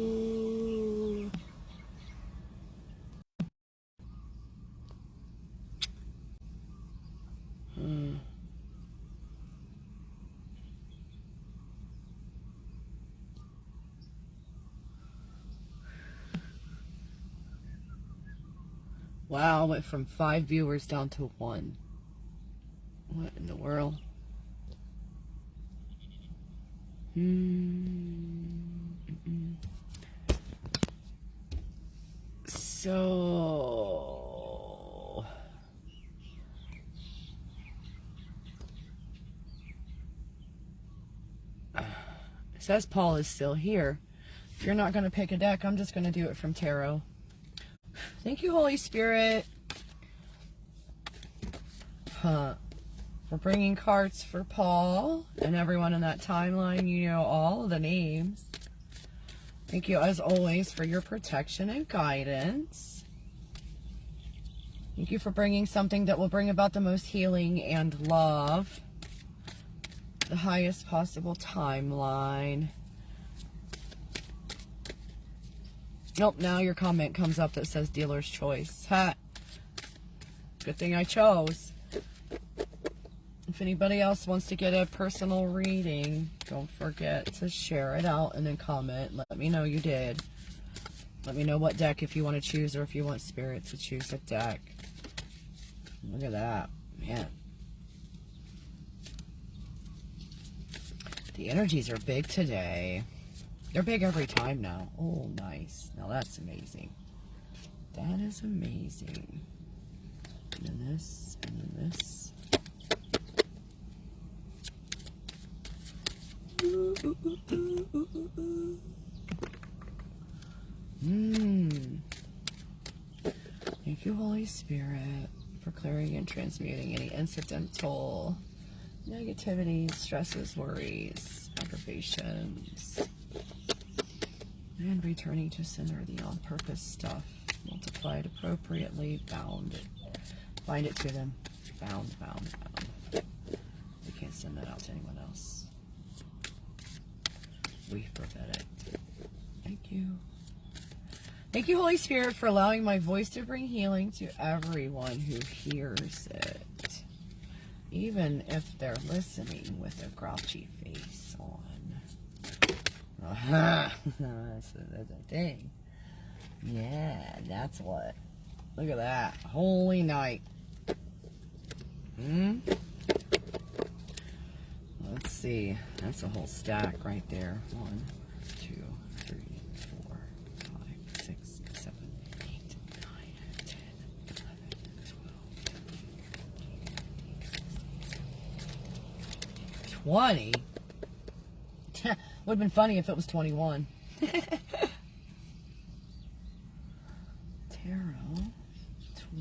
Wow, went from 5 viewers down to 1. What in the world? So it says Paul is still here. If you're not going to pick a deck, I'm just going to do it from tarot. Thank you, Holy Spirit, for bringing cards for Paul and everyone in that timeline. You know all of the names. Thank you, as always, for your protection and guidance. Thank you for bringing something that will bring about the most healing and love. The highest possible timeline. Nope, now your comment comes up that says dealer's choice. Ha! Good thing I chose. If anybody else wants to get a personal reading, don't forget to share it out and then comment. Let me know you did. Let me know what deck if you want to choose, or if you want Spirit to choose a deck. Look at that. Man. The energies are big today. They're big every time now. Oh, nice. Now that's amazing. That is amazing. And then this, and then this. Thank you, Holy Spirit, for clearing and transmuting any incidental negativities, stresses, worries, aggravations, and returning to center the on-purpose stuff, multiplied appropriately, bound. Find it to them. Bound. We can't send that out to anyone else. We forbid it. Thank you. Thank you, Holy Spirit, for allowing my voice to bring healing to everyone who hears it. Even if they're listening with a grouchy face on. That's a thing. Yeah, that's what. Look at that. Holy night. Let's see. That's a whole stack right there. 1, 2, 3, 4, 5, 6, 7, 8, 9, 10, 11, 12, 20. Would have been funny if it was 21. Tarot,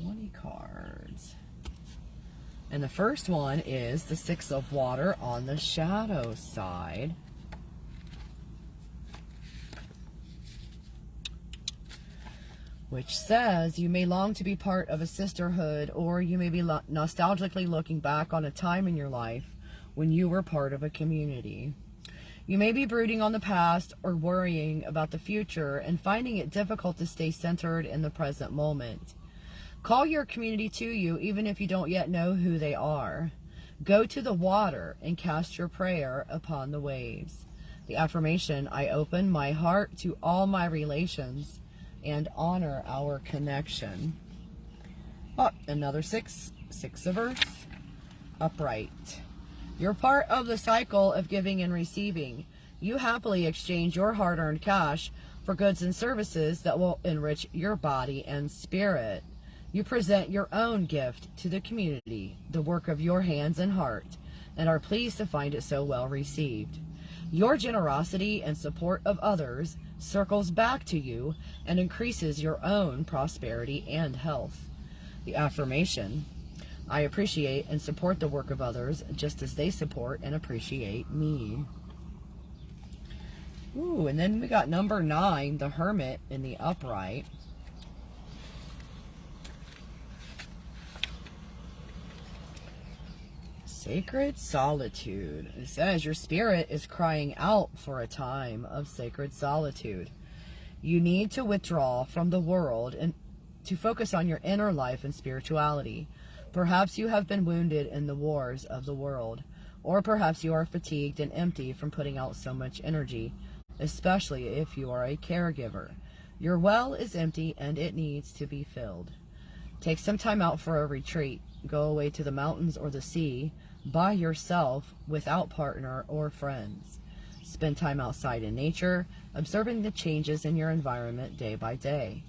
20 cards. And the first one is the 6 of water on the shadow side. Which says, you may long to be part of a sisterhood, or you may be nostalgically looking back on a time in your life when you were part of a community. You may be brooding on the past or worrying about the future and finding it difficult to stay centered in the present moment. Call your community to you even if you don't yet know who they are. Go to the water and cast your prayer upon the waves. The affirmation, I open my heart to all my relations and honor our connection. Oh, another six of earth, upright. You're part of the cycle of giving and receiving. You happily exchange your hard-earned cash for goods and services that will enrich your body and spirit. You present your own gift to the community, the work of your hands and heart, and are pleased to find it so well received. Your generosity and support of others circles back to you and increases your own prosperity and health. The affirmation, I appreciate and support the work of others just as they support and appreciate me. Ooh, and then we got number 9, the Hermit in the upright. Sacred solitude. It says your spirit is crying out for a time of sacred solitude. You need to withdraw from the world and to focus on your inner life and spirituality. Perhaps you have been wounded in the wars of the world, or perhaps you are fatigued and empty from putting out so much energy, especially if you are a caregiver. Your well is empty and it needs to be filled. Take some time out for a retreat. Go away to the mountains or the sea, by yourself, without partner or friends. Spend time outside in nature, observing the changes in your environment day by day.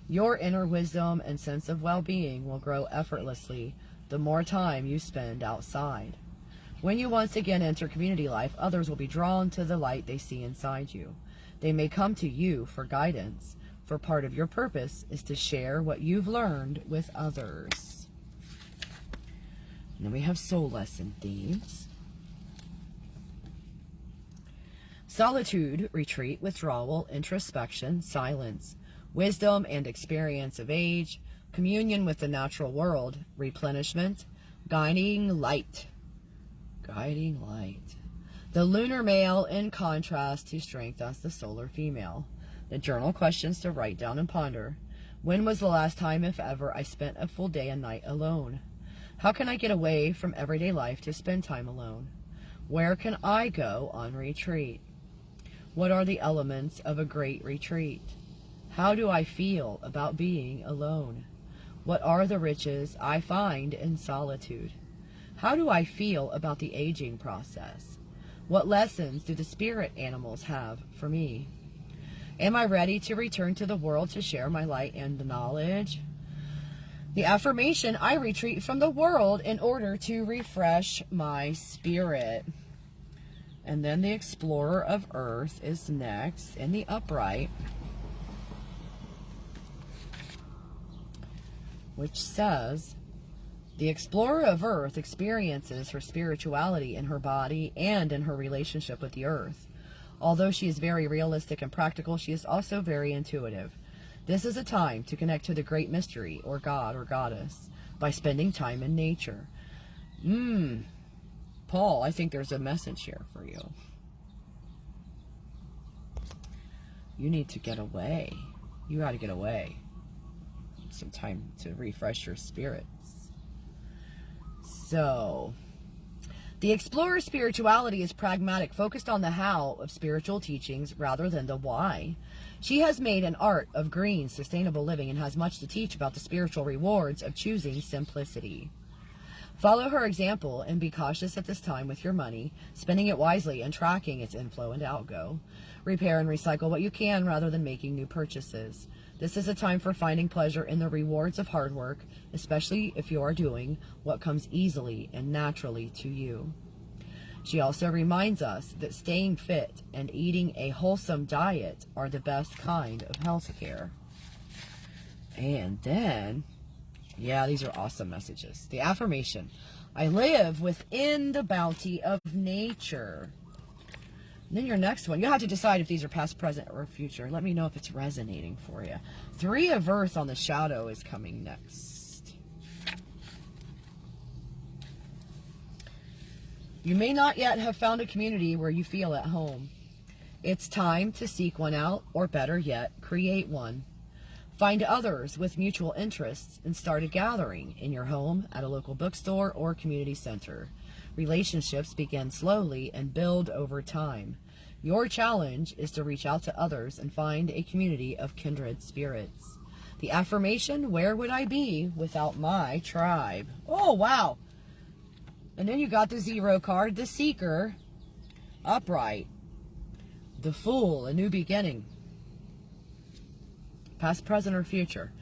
Your inner wisdom and sense of well-being will grow effortlessly the more time you spend outside. When you once again enter community life, others will be drawn to the light they see inside you. They may come to you for guidance, for part of your purpose is to share what you've learned with others. And then we have soul lesson themes. Solitude, retreat, withdrawal, introspection, silence, wisdom and experience of age, communion with the natural world, replenishment, guiding light. Guiding light. The lunar male in contrast to strength as the solar female. The journal questions to write down and ponder. When was the last time, if ever, I spent a full day and night alone? How can I get away from everyday life to spend time alone? Where can I go on retreat? What are the elements of a great retreat? How do I feel about being alone? What are the riches I find in solitude? How do I feel about the aging process? What lessons do the spirit animals have for me? Am I ready to return to the world to share my light and knowledge? The affirmation, I retreat from the world in order to refresh my spirit. And then the Explorer of Earth is next in the upright, which says, the Explorer of Earth experiences her spirituality in her body and in her relationship with the earth. Although she is very realistic and practical, she is also very intuitive. This is a time to connect to the great mystery, or God or Goddess, by spending time in nature. Paul, I think there's a message here for you. You need to get away. You got to get away. Some time to refresh your spirits. So, the Explorer's spirituality is pragmatic, focused on the how of spiritual teachings rather than the why. She has made an art of green, sustainable living and has much to teach about the spiritual rewards of choosing simplicity. Follow her example and be cautious at this time with your money, spending it wisely and tracking its inflow and outgo. Repair and recycle what you can rather than making new purchases. This is a time for finding pleasure in the rewards of hard work, especially if you are doing what comes easily and naturally to you. She also reminds us that staying fit and eating a wholesome diet are the best kind of health care. And then, yeah, these are awesome messages. The affirmation, I live within the bounty of nature. And then your next one, you have to decide if these are past, present, or future. Let me know if it's resonating for you. 3 of Earth on the shadow is coming next. You may not yet have found a community where you feel at home. It's time to seek one out, or better yet, create one. Find others with mutual interests and start a gathering in your home, at a local bookstore, or community center. Relationships begin slowly and build over time. Your challenge is to reach out to others and find a community of kindred spirits. The affirmation, where would I be without my tribe? Oh, wow. And then you got the Zero card, the Seeker, upright. The Fool, a new beginning. Past, present, or future.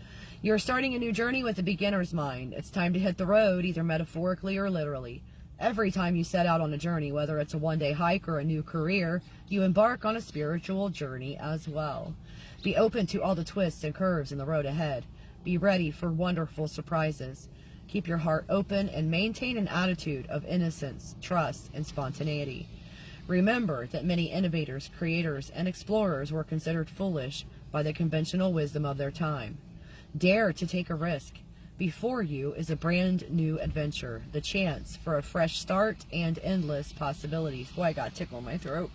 You're starting a new journey with a beginner's mind. It's time to hit the road, either metaphorically or literally. Every time you set out on a journey, whether it's a one-day hike or a new career, you embark on a spiritual journey as well. Be open to all the twists and curves in the road ahead. Be ready for wonderful surprises. Keep your heart open and maintain an attitude of innocence, trust, and spontaneity. Remember that many innovators, creators, and explorers were considered foolish by the conventional wisdom of their time. Dare to take a risk. Before you is a brand new adventure, the chance for a fresh start and endless possibilities. Boy, I got a tickle in my throat.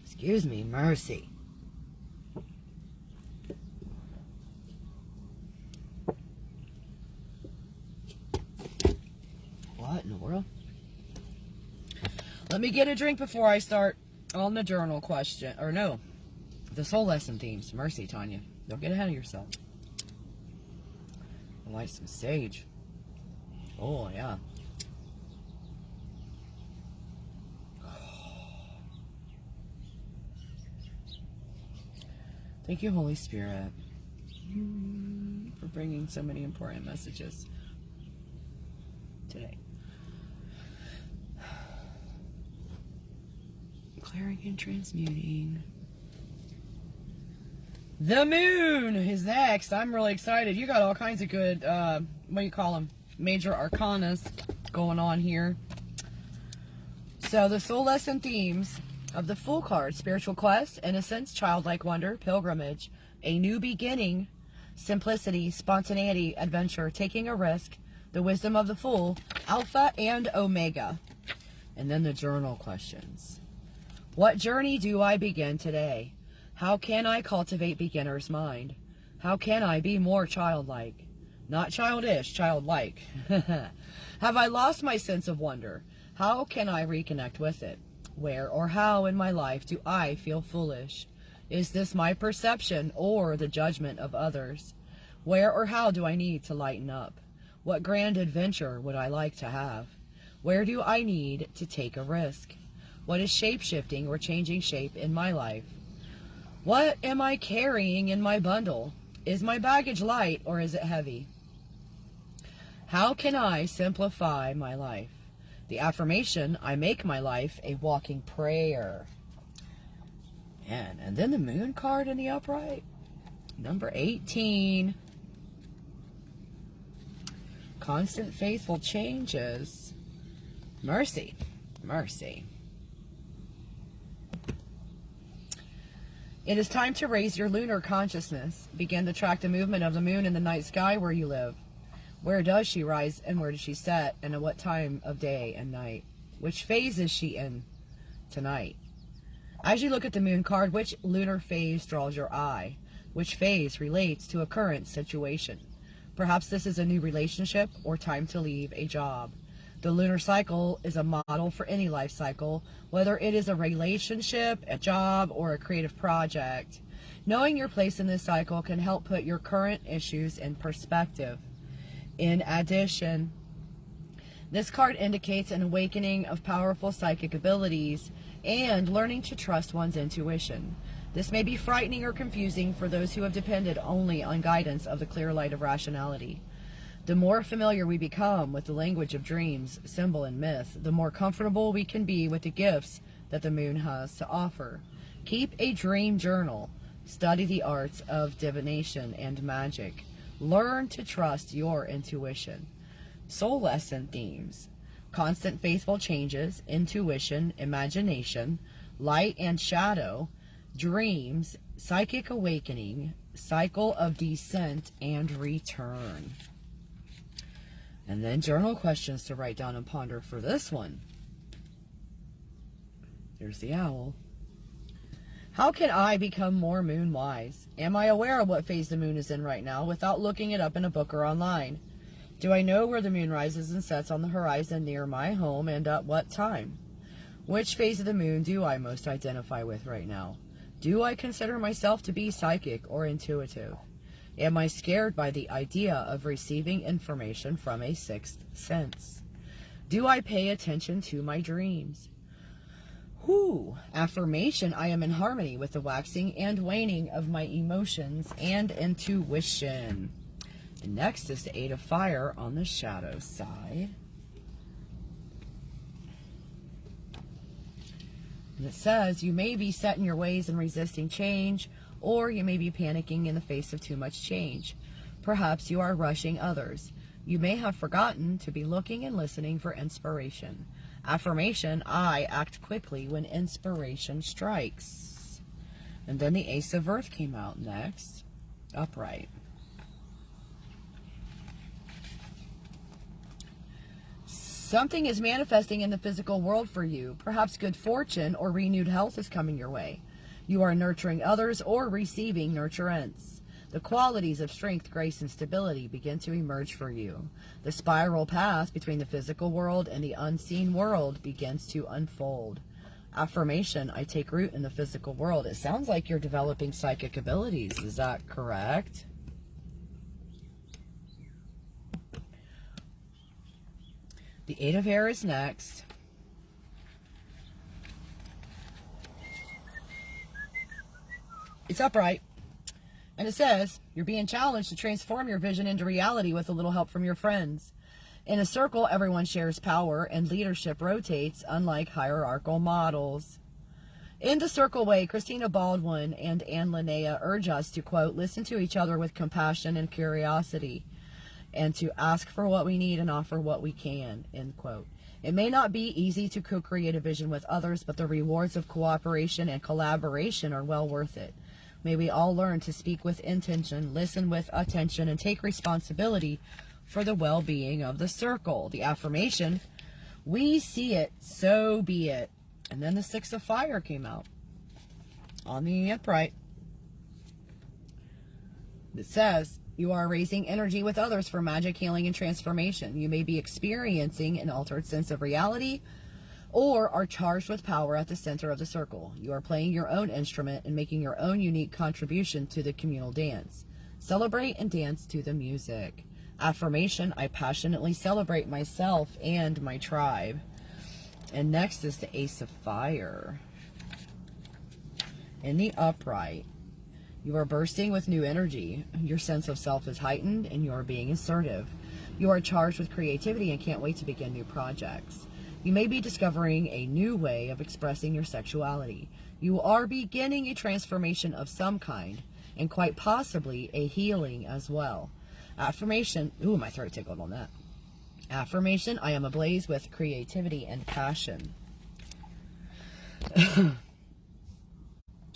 Excuse me, mercy. What in the world? Let me get a drink before I start on the journal question. Or no, the soul lesson themes. Mercy, Tanya. Don't get ahead of yourself. I like some sage. Oh, yeah. Thank you, Holy Spirit, for bringing so many important messages today. Clearing and transmuting. The moon is next. I'm really excited. You got all kinds of good, what do you call them? Major arcanas going on here. So the soul lesson themes of the Fool card: spiritual quest, innocence, childlike wonder, pilgrimage, a new beginning, simplicity, spontaneity, adventure, taking a risk, the wisdom of the Fool, Alpha and Omega. And then the journal questions. What journey do I begin today? How can I cultivate beginner's mind? How can I be more childlike? Not childish, childlike. Have I lost my sense of wonder? How can I reconnect with it? Where or how in my life do I feel foolish? Is this my perception or the judgment of others? Where or how do I need to lighten up? What grand adventure would I like to have? Where do I need to take a risk? What is shape-shifting or changing shape in my life? What am I carrying in my bundle? Is my baggage light or is it heavy? How can I simplify my life? The affirmation, I make my life a walking prayer. And then the moon card in the upright. Number 18. Constant faithful changes. Mercy. Mercy. It is time to raise your lunar consciousness. Begin to track the movement of the moon in the night sky where you live. Where does she rise and where does she set, and at what time of day and night? Which phase is she in tonight? As you look at the moon card, which lunar phase draws your eye? Which phase relates to a current situation? Perhaps this is a new relationship or time to leave a job. The lunar cycle is a model for any life cycle, whether it is a relationship, a job, or a creative project. Knowing your place in this cycle can help put your current issues in perspective. In addition, this card indicates an awakening of powerful psychic abilities and learning to trust one's intuition. This may be frightening or confusing for those who have depended only on guidance of the clear light of rationality. The more familiar we become with the language of dreams, symbol, and myth, the more comfortable we can be with the gifts that the moon has to offer. Keep a dream journal. Study the arts of divination and magic. Learn to trust your intuition. Soul lesson themes: constant faithful changes, intuition, imagination, light and shadow, dreams, psychic awakening, cycle of descent and return. And then journal questions to write down and ponder for this one. There's the owl. How can I become more moon wise? Am I aware of what phase the moon is in right now without looking it up in a book or online? Do I know where the moon rises and sets on the horizon near my home and at what time? Which phase of the moon do I most identify with right now? Do I consider myself to be psychic or intuitive? Am I scared by the idea of receiving information from a sixth sense? Do I pay attention to my dreams? Affirmation, I am in harmony with the waxing and waning of my emotions and intuition. And next is the Eight of Fire on the shadow side. And it says, you may be set in your ways and resisting change, or you may be panicking in the face of too much change. Perhaps you are rushing others. You may have forgotten to be looking and listening for inspiration. Affirmation, I act quickly when inspiration strikes. And then the Ace of Earth came out next, upright. Something is manifesting in the physical world for you. Perhaps good fortune or renewed health is coming your way. You are nurturing others or receiving nurturance. The qualities of strength, grace, and stability begin to emerge for you. The spiral path between the physical world and the unseen world begins to unfold. Affirmation, I take root in the physical world. It sounds like you're developing psychic abilities. Is that correct? The Eight of Air is next. It's upright. And it says, you're being challenged to transform your vision into reality with a little help from your friends. In a circle, everyone shares power and leadership rotates, unlike hierarchical models. In the circle way, Christina Baldwin and Anne Linnea urge us to, quote, listen to each other with compassion and curiosity, and to ask for what we need and offer what we can, end quote. It may not be easy to co-create a vision with others, but the rewards of cooperation and collaboration are well worth it. May we all learn to speak with intention, listen with attention, and take responsibility for the well-being of the circle. The affirmation, we see it, so be it. And then the Six of Fire came out on the upright. It says, you are raising energy with others for magic, healing, and transformation. You may be experiencing an altered sense of reality or are charged with power at the center of the circle. You are playing your own instrument and making your own unique contribution to the communal dance. Celebrate and dance to the music. Affirmation, I passionately celebrate myself and my tribe. And next is the Ace of Fire. In the upright, you are bursting with new energy. Your sense of self is heightened and you are being assertive. You are charged with creativity and can't wait to begin new projects. You may be discovering a new way of expressing your sexuality. You are beginning a transformation of some kind, and quite possibly a healing as well. Affirmation, ooh, my throat tickled on that. Affirmation, I am ablaze with creativity and passion. And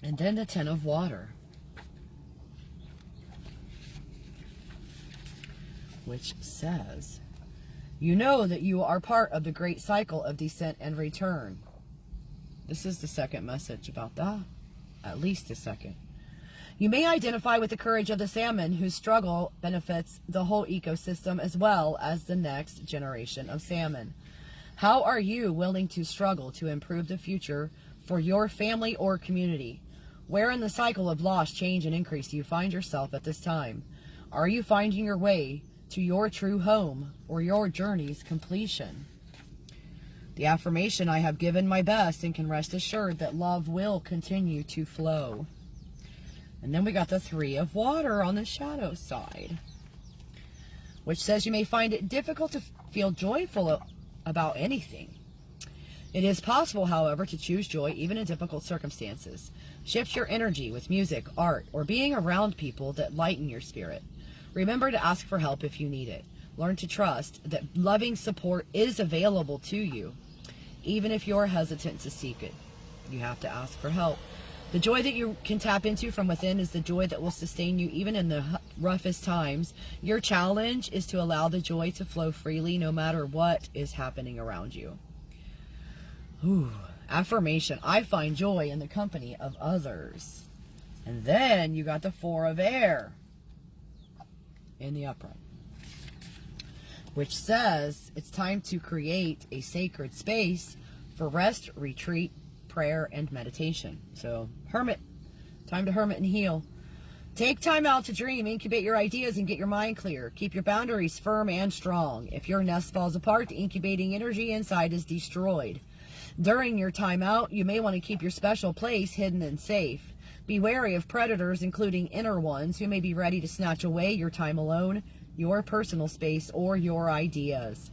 then the Ten of Water, which says, you know that you are part of the great cycle of descent and return. This is the second message about that. At least the second. You may identify with the courage of the salmon whose struggle benefits the whole ecosystem as well as the next generation of salmon. How are you willing to struggle to improve the future for your family or community? Where in the cycle of loss, change, and increase do you find yourself at this time? Are you finding your way to your true home or your journey's completion? The affirmation, I have given my best and can rest assured that love will continue to flow. And then we got the Three of Water on the shadow side, which says you may find it difficult to feel joyful about anything. It is possible, however, to choose joy even in difficult circumstances. Shift your energy with music, art, or being around people that lighten your spirit. Remember to ask for help if you need it. Learn to trust that loving support is available to you, even if you're hesitant to seek it. You have to ask for help. The joy that you can tap into from within is the joy that will sustain you even in the roughest times. Your challenge is to allow the joy to flow freely no matter what is happening around you. Ooh. Affirmation. I find joy in the company of others. And then you got the Four of Air in the upright, which says it's time to create a sacred space for rest, retreat, prayer, and meditation. So, hermit. Time to hermit and heal. Take time out to dream, incubate your ideas, and get your mind clear. Keep your boundaries firm and strong. If your nest falls apart, the incubating energy inside is destroyed. During your time out, you may want to keep your special place hidden and safe. Be wary of predators, including inner ones, who may be ready to snatch away your time alone, your personal space, or your ideas.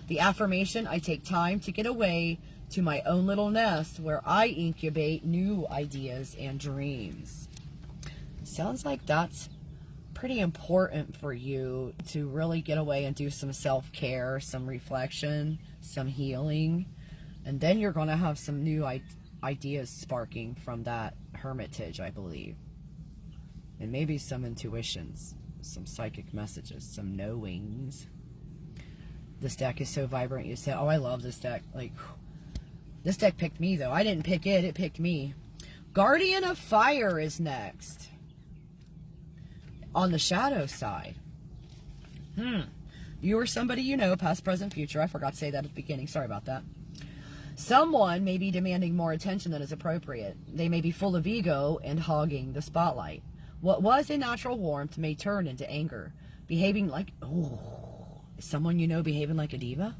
The affirmation, I take time to get away to my own little nest where I incubate new ideas and dreams. Sounds like that's pretty important for you to really get away and do some self-care, some reflection, some healing. And then you're going to have some new ideas sparking from that hermitage, I believe. And maybe some intuitions, some psychic messages, some knowings. This deck is so vibrant. You say, oh, I love this deck. Like, this deck picked me, though. I didn't pick it. It picked me. Guardian of Fire is next. On the shadow side. You or somebody you know, past, present, future. I forgot to say that at the beginning. Sorry about that. Someone may be demanding more attention than is appropriate. They may be full of ego and hogging the spotlight. What was a natural warmth may turn into anger. Behaving like, is someone you know behaving like a diva?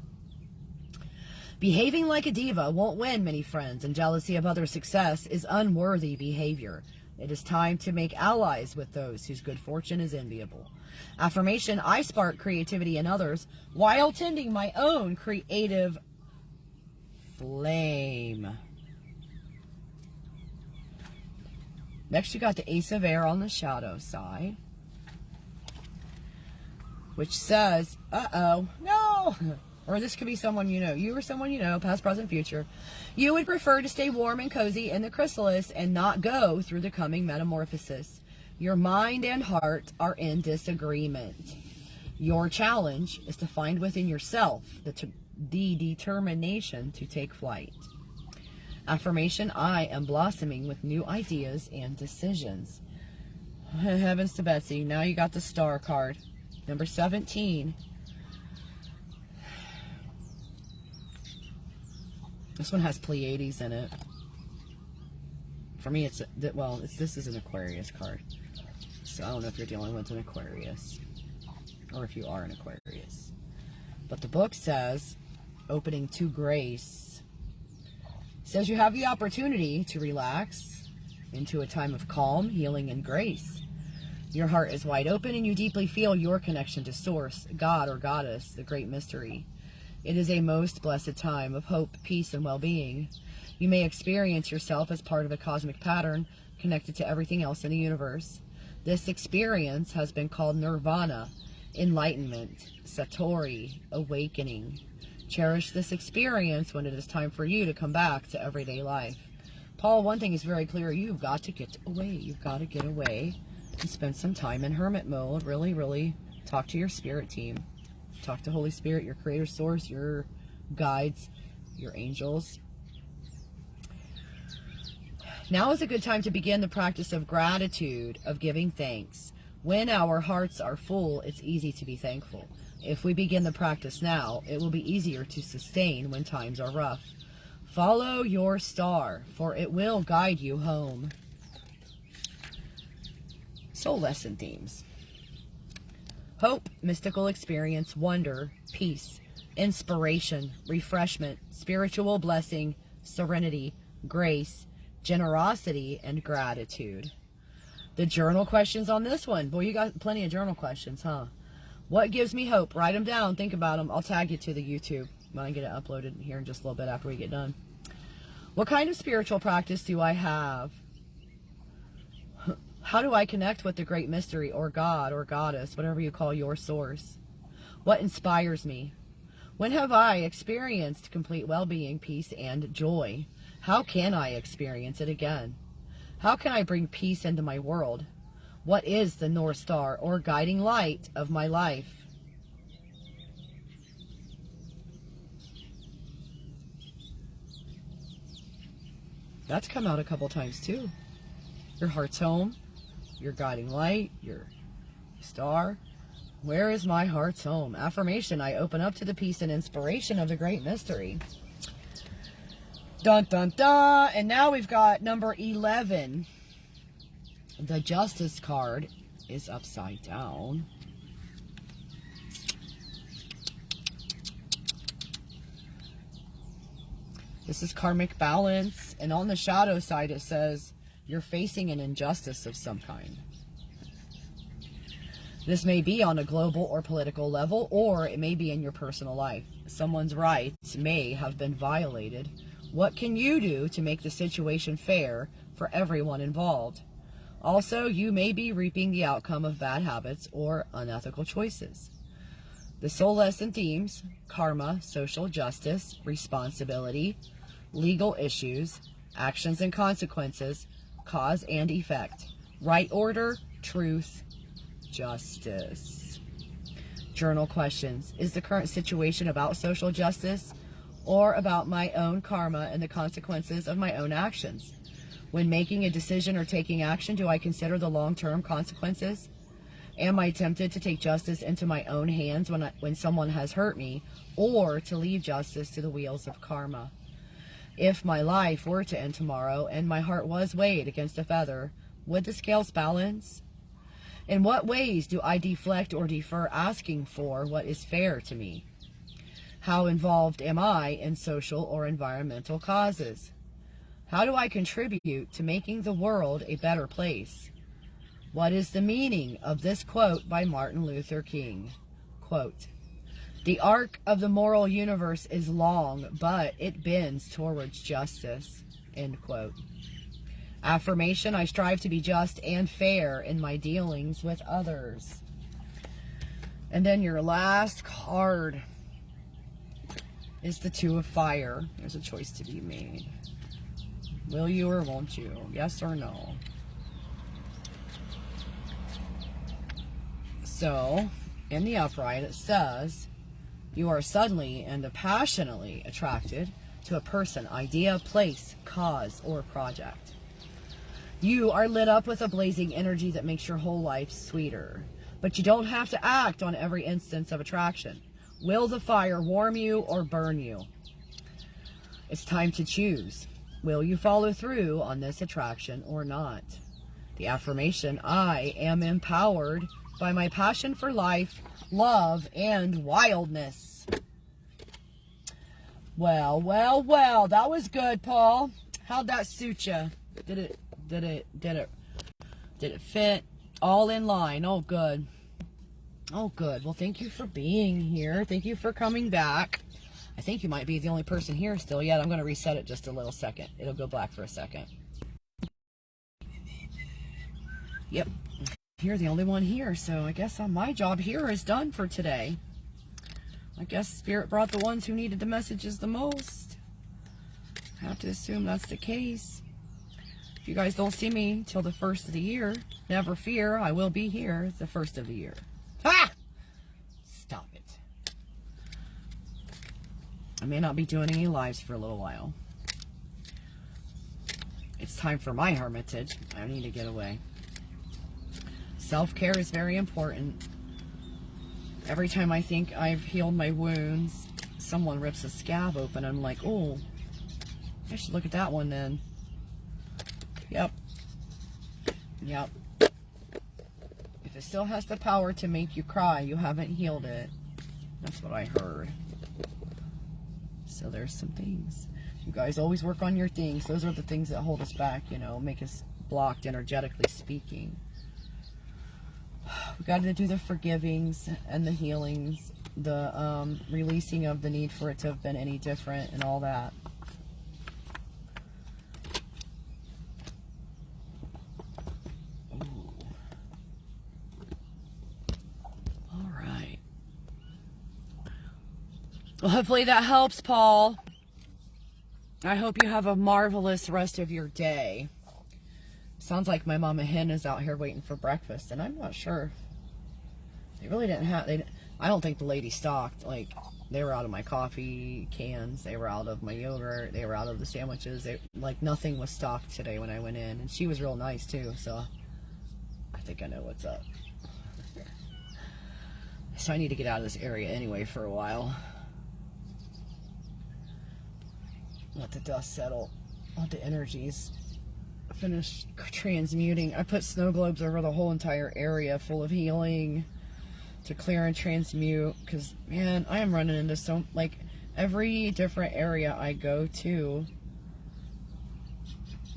Behaving like a diva won't win many friends, and jealousy of others' success is unworthy behavior. It is time to make allies with those whose good fortune is enviable. Affirmation, I spark creativity in others while tending my own creative flame. Next, you got the Ace of Air on the shadow side, which says, no! Or this could be someone you know. You or someone you know, past, present, future. You would prefer to stay warm and cozy in the chrysalis and not go through the coming metamorphosis. Your mind and heart are in disagreement. Your challenge is to find within yourself the determination to take flight. Affirmation, I am blossoming with new ideas and decisions. Heavens to Betsy. Now you got the Star card. Number 17. This one has Pleiades in it. For me, this is an Aquarius card. So I don't know if you're dealing with an Aquarius or if you are an Aquarius. But the book says, opening to grace, says you have the opportunity to relax into a time of calm, healing, and grace. Your heart is wide open and you deeply feel your connection to Source, God or Goddess, the great mystery. It is a most blessed time of hope, peace, and well-being. You may experience yourself as part of a cosmic pattern connected to everything else in the universe. This experience has been called nirvana, enlightenment, satori, awakening. Cherish this experience when it is time for you to come back to everyday life. Paul, one thing is very clear. You've got to get away. You've got to get away and spend some time in hermit mode. Really, really talk to your spirit team. Talk to Holy Spirit, your creator source, your guides, your angels. Now is a good time to begin the practice of gratitude, of giving thanks. When our hearts are full, it's easy to be thankful. If we begin the practice now, it will be easier to sustain when times are rough. Follow your star, for it will guide you home. Soul lesson themes. Hope, mystical experience, wonder, peace, inspiration, refreshment, spiritual blessing, serenity, grace, generosity, and gratitude. The journal questions on this one. Boy, you got plenty of journal questions, huh? What gives me hope? Write them down. Think about them. I'll tag you to the YouTube when I get it uploaded here in just a little bit after we get done. What kind of spiritual practice do I have? How do I connect with the great mystery or God or Goddess, whatever you call your source? What inspires me? When have I experienced complete well-being, peace, and joy? How can I experience it again? How can I bring peace into my world? What is the North Star or guiding light of my life? That's come out a couple times too. Your heart's home, your guiding light, your star. Where is my heart's home? Affirmation, I open up to the peace and inspiration of the great mystery. Dun, dun, dun. And now we've got number 11. The Justice card is upside down. This is karmic balance. And on the shadow side, it says you're facing an injustice of some kind. This may be on a global or political level, or it may be in your personal life. Someone's rights may have been violated. What can you do to make the situation fair for everyone involved? Also, you may be reaping the outcome of bad habits or unethical choices. The soul lesson themes: karma, social justice, responsibility, legal issues, actions and consequences, cause and effect, right order, truth, justice. Journal questions. Is the current situation about social justice or about my own karma and the consequences of my own actions? When making a decision or taking action, do I consider the long-term consequences? Am I tempted to take justice into my own hands when someone has hurt me, or to leave justice to the wheels of karma? If my life were to end tomorrow and my heart was weighed against a feather, would the scales balance? In what ways do I deflect or defer asking for what is fair to me? How involved am I in social or environmental causes? How do I contribute to making the world a better place? What is the meaning of this quote by Martin Luther King? Quote, "The arc of the moral universe is long, but it bends towards justice." End quote. Affirmation, I strive to be just and fair in my dealings with others. And then your last card is the Two of Fire. There's a choice to be made. Will you or won't you? Yes or no? So, in the upright, it says, you are suddenly and passionately attracted to a person, idea, place, cause, or project. You are lit up with a blazing energy that makes your whole life sweeter. But you don't have to act on every instance of attraction. Will the fire warm you or burn you? It's time to choose. Will you follow through on this attraction or not? The affirmation, I am empowered by my passion for life, love, and wildness. Well, well, well, that was good, Paul. How'd that suit you? Did it fit? All in line. Oh, good. Oh, good. Well, thank you for being here. Thank you for coming back. I think you might be the only person here still yet. I'm going to reset it just a little second. It'll go black for a second. Yep. You're the only one here, so I guess my job here is done for today. I guess Spirit brought the ones who needed the messages the most. I have to assume that's the case. If you guys don't see me till the first of the year, never fear, I will be here the first of the year. Ha! Stop it. I may not be doing any lives for a little while. It's time for my hermitage. I need to get away. Self-care is very important. Every time I think I've healed my wounds, someone rips a scab open. I'm like, oh, I should look at that one then. Yep. Yep. If it still has the power to make you cry, you haven't healed it. That's what I heard. So there's some things. You guys always work on your things. Those are the things that hold us back, you know, make us blocked energetically speaking. We got to do the forgivings and the healings, the releasing of the need for it to have been any different and all that. Ooh. All right. Well, hopefully that helps, Paul. I hope you have a marvelous rest of your day. Sounds like my mama hen is out here waiting for breakfast, and I'm not sure. They really didn't have. I don't think the lady stocked. Like, they were out of my coffee cans. They were out of my yogurt. They were out of the sandwiches. Like, nothing was stocked today when I went in, and she was real nice too. So I think I know what's up. So I need to get out of this area anyway for a while. Let the dust settle. Let the energies finish transmuting. I put snow globes over the whole entire area full of healing to clear and transmute, because man, I am running into so, like, every different area I go to,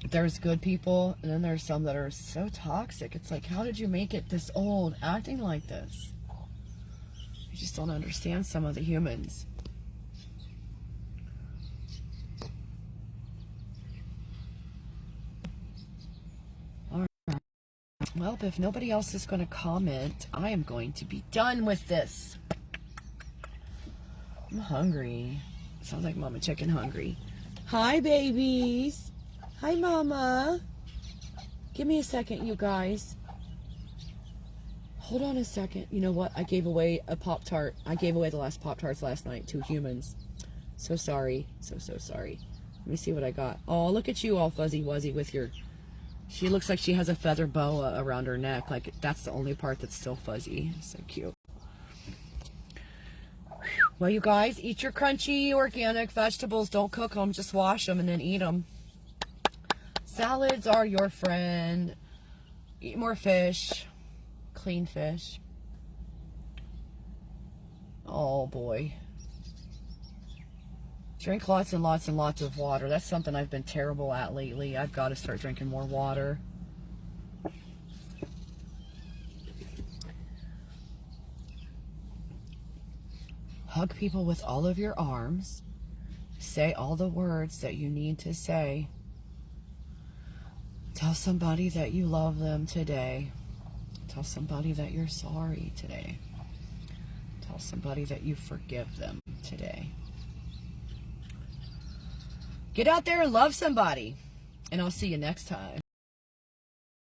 there's good people, and then there's some that are so toxic. It's like, how did you make it this old acting like this? I just don't understand some of the humans. Well, if nobody else is going to comment, I am going to be done with this. I'm hungry. Sounds like Mama Chicken hungry. Hi, babies. Hi, Mama. Give me a second, you guys. Hold on a second. You know what? I gave away a Pop-Tart. I gave away the last Pop-Tarts last night to humans. So sorry. So sorry. Let me see what I got. Oh, look at you all fuzzy wuzzy with your... She looks like she has a feather boa around her neck. Like, that's the only part that's still fuzzy. So cute. Well, you guys, eat your crunchy organic vegetables. Don't cook them. Just wash them and then eat them. Salads are your friend. Eat more fish. Clean fish. Oh, boy. Drink lots and lots and lots of water. That's something I've been terrible at lately. I've got to start drinking more water. Hug people with all of your arms. Say all the words that you need to say. Tell somebody that you love them today. Tell somebody that you're sorry today. Tell somebody that you forgive them today. Get out there and love somebody. And I'll see you next time.